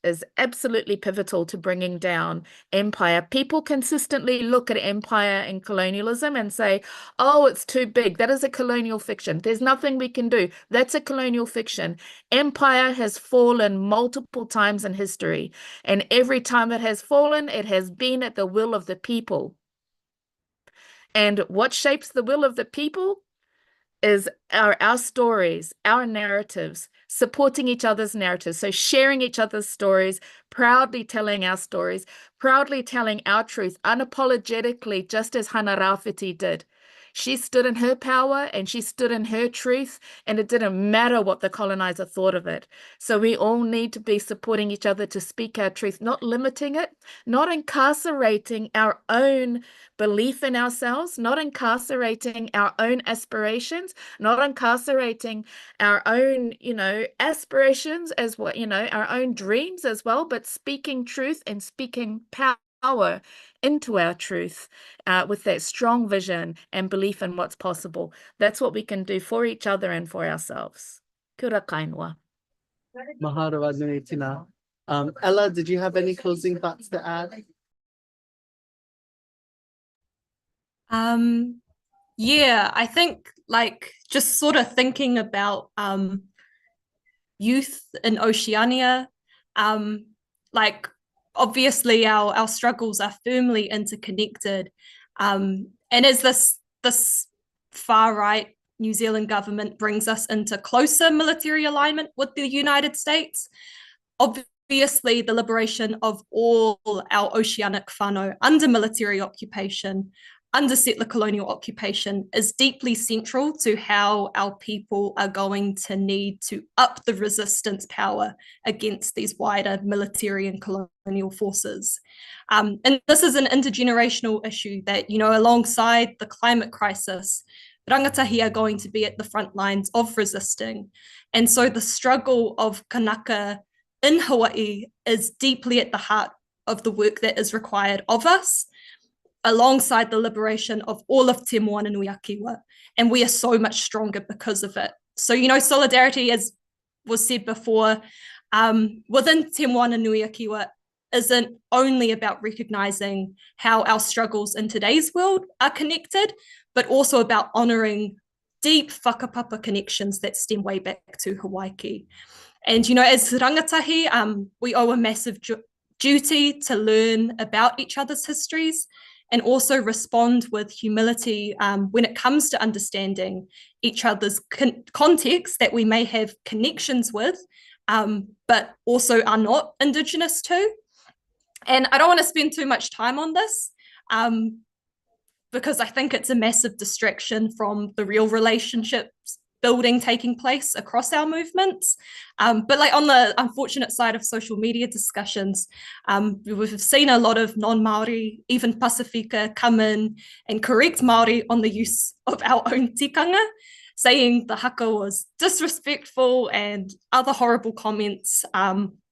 is absolutely pivotal to bringing down empire. People consistently look at empire and colonialism and say, oh, it's too big. That is a colonial fiction. There's nothing we can do. That's a colonial fiction. Empire has fallen multiple times in history, and every time it has fallen, it has been at the will of the people. And what shapes the will of the people is our stories, our narratives, supporting each other's narratives. So sharing each other's stories, proudly telling our stories, proudly telling our truth, unapologetically, just as Hana Rāwhiti did. She stood in her power and she stood in her truth, and it didn't matter what the colonizer thought of it. So we all need to be supporting each other to speak our truth, not limiting it, not incarcerating our own belief in ourselves, not incarcerating our own aspirations, not incarcerating our own, aspirations as well, our own dreams as well, but speaking truth and speaking power into our truth with that strong vision and belief in what's possible. That's what we can do for each other and for ourselves. Kia ora kainoa. Mahalo nui Tina. Ella, did you have any closing thoughts to add? Yeah, I think just sort of thinking about youth in Oceania, obviously our struggles are firmly interconnected, and as this far right New Zealand government brings us into closer military alignment with the United States, obviously the liberation of all our oceanic whānau under military occupation, under settler colonial occupation, is deeply central to how our people are going to need to up the resistance power against these wider military and colonial forces. And this is an intergenerational issue that, alongside the climate crisis, Rangatahi are going to be at the front lines of resisting. And so the struggle of kanaka in Hawaii is deeply at the heart of the work that is required of us, alongside the liberation of all of Te Moana Nui Akiwa. And we are so much stronger because of it. So, solidarity, as was said before, within Te Moana Nui Akiwa isn't only about recognizing how our struggles in today's world are connected, but also about honoring deep whakapapa connections that stem way back to Hawaii. And, you know, as rangatahi, we owe a massive duty to learn about each other's histories and also respond with humility when it comes to understanding each other's context that we may have connections with, but also are not Indigenous to. And I don't want to spend too much time on this because I think it's a massive distraction from the real relationships building taking place across our movements. But like on the unfortunate side of social media discussions, we've seen a lot of non-Maori, even Pasifika, come in and correct Maori on the use of our own tikanga, saying the haka was disrespectful and other horrible comments,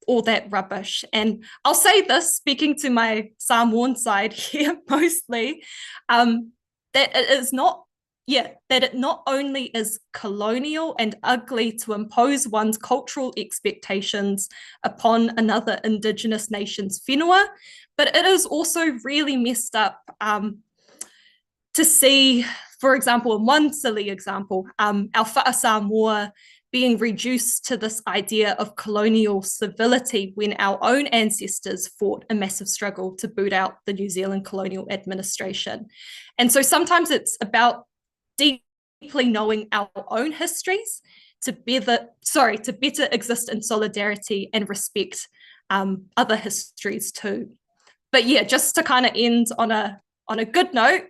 all that rubbish. And I'll say this, speaking to my Samoan side here mostly, that it not only is colonial and ugly to impose one's cultural expectations upon another Indigenous nation's whenua, but it is also really messed up to see, for example, in one silly example, our wha Samoa being reduced to this idea of colonial civility when our own ancestors fought a massive struggle to boot out the New Zealand colonial administration. And so sometimes it's about deeply knowing our own histories to better exist in solidarity and respect other histories too. But yeah, just to kind of end on a good note,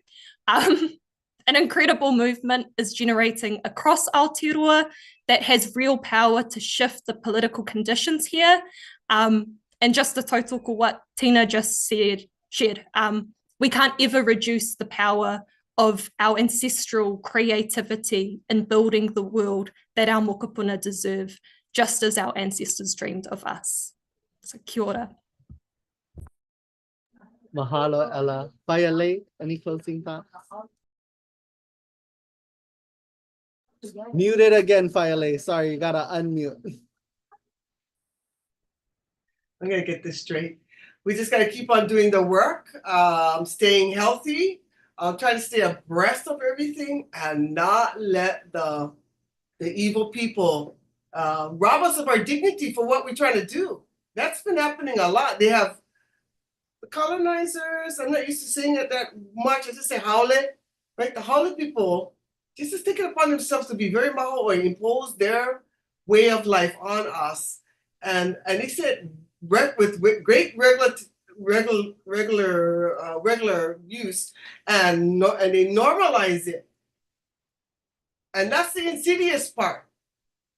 an incredible movement is generating across Aotearoa that has real power to shift the political conditions here. And just to tautoko what Tina just shared, we can't ever reduce the power of our ancestral creativity in building the world that our mokopuna deserve, just as our ancestors dreamed of us. So kia ora. Mahalo, Ella. Waiale, any closing thoughts? Muted again, Waiale. Sorry, you gotta unmute. I'm gonna get this straight. We just gotta keep on doing the work, staying healthy. I'll try to stay abreast of everything and not let the evil people rob us of our dignity for what we're trying to do. That's been happening a lot. They have the colonizers. I'm not used to saying it that much. I just say haole, right? The haole people just taking upon themselves to be very maho or impose their way of life on us. And they said with great regular use, and they normalize it. And that's the insidious part.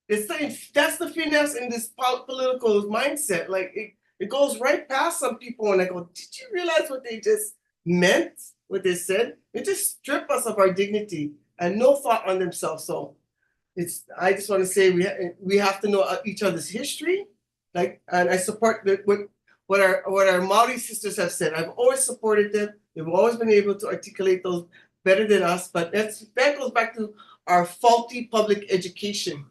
That's the finesse in this political mindset. Like it goes right past some people and I go, did you realize what they just meant, what they said? They just strip us of our dignity and no thought on themselves. So I just want to say we have to know each other's history. And I support what our Maori sisters have said. I've always supported them. They've always been able to articulate those better than us. But that goes back to our faulty public education,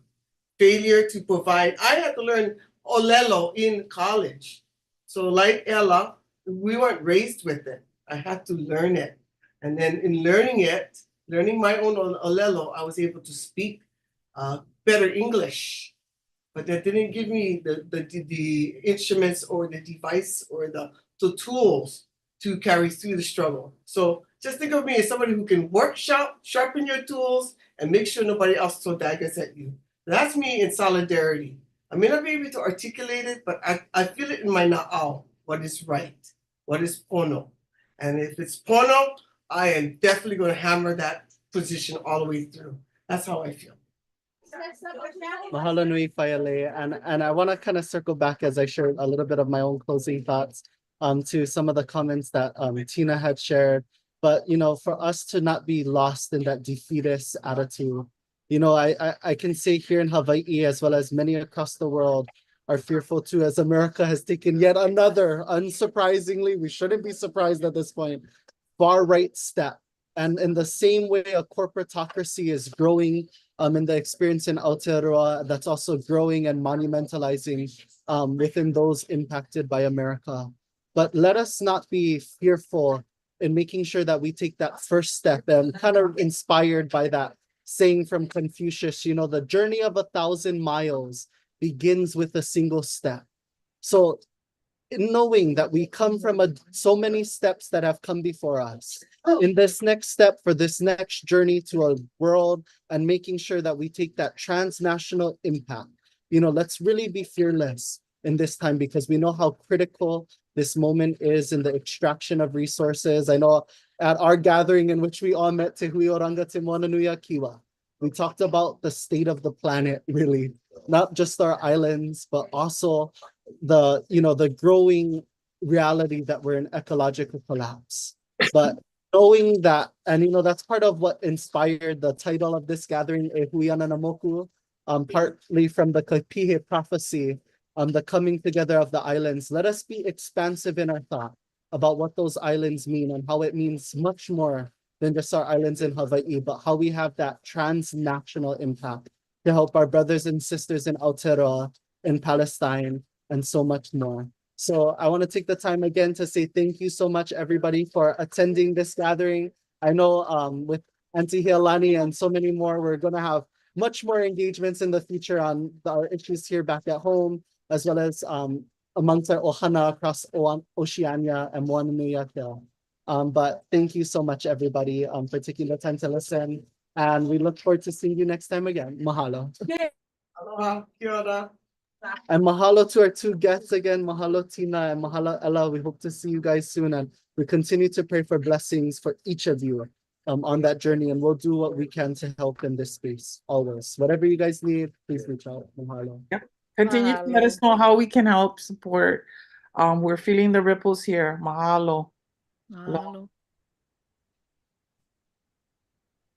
failure to provide. I had to learn Olelo in college. So like Ella, we weren't raised with it. I had to learn it. And then in learning my own Olelo, I was able to speak better English. But that didn't give me the instruments or the device or the tools to carry through the struggle. So just think of me as somebody who can sharpen your tools, and make sure nobody else throws daggers at you. That's me in solidarity. I may not be able to articulate it, but I feel it in my na'au, what is right, what is pono. And if it's pono, I am definitely going to hammer that position all the way through. That's how I feel. Mahalo nui, Waiale. And I want to kind of circle back as I share a little bit of my own closing thoughts to some of the comments that Tina had shared. But, you know, for us to not be lost in that defeatist attitude, you know, I can say here in Hawaii, as well as many across the world, are fearful too, as America has taken yet another, unsurprisingly, we shouldn't be surprised at this point, far right step. And in the same way a corporatocracy is growing in the experience in Aotearoa, that's also growing and monumentalizing within those impacted by America. but let us not be fearful in making sure that we take that first step, and kind of inspired by that saying from Confucius, you know, the journey of 1,000 miles begins with a single step. So knowing that we come from so many steps that have come before us, in this next step for this next journey to a world, and making sure that we take that transnational impact, you know, let's really be fearless in this time, because we know how critical this moment is in the extraction of resources. I know at our gathering in which we all met, Te Hui Oranga Te Moananuia Kiwa, we talked about the state of the planet, really, not just our islands, but also the, you know, the growing reality that we're in ecological collapse. But knowing that, and you know, that's part of what inspired the title of this gathering, E Huiana na Moku, partly from the Kapihe prophecy, the coming together of the islands. Let us be expansive in our thought about what those islands mean, and how it means much more than just our islands in Hawaii, but how we have that transnational impact to help our brothers and sisters in Aotearoa, in Palestine, and so much more. So I want to take the time again to say thank you so much, everybody, for attending this gathering. I know with Auntie Hialani and so many more, we're going to have much more engagements in the future on our issues here back at home, as well as amongst our ohana across Oceania and Moananui Hill. But thank you so much, everybody, for taking the time to listen. And we look forward to seeing you next time again. Mahalo. Aloha, kia ora. And mahalo to our two guests again. Mahalo, Tina, and mahalo, Ella. We hope to see you guys soon. And we continue to pray for blessings for each of you on that journey. And we'll do what we can to help in this space, always. Whatever you guys need, please reach out. Mahalo. Yep. Continue to let us know how we can help support. We're feeling the ripples here. Mahalo. Mahalo.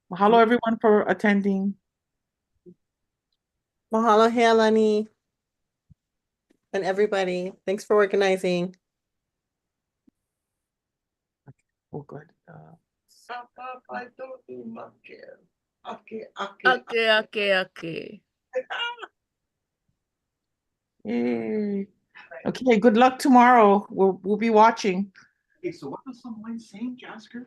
Mahalo, everyone, for attending. Mahalo, Healani. And everybody, thanks for organizing. Oh, good. Ake. Yay. Okay, good luck tomorrow. We'll be watching. Okay, so what was someone saying, Jasker?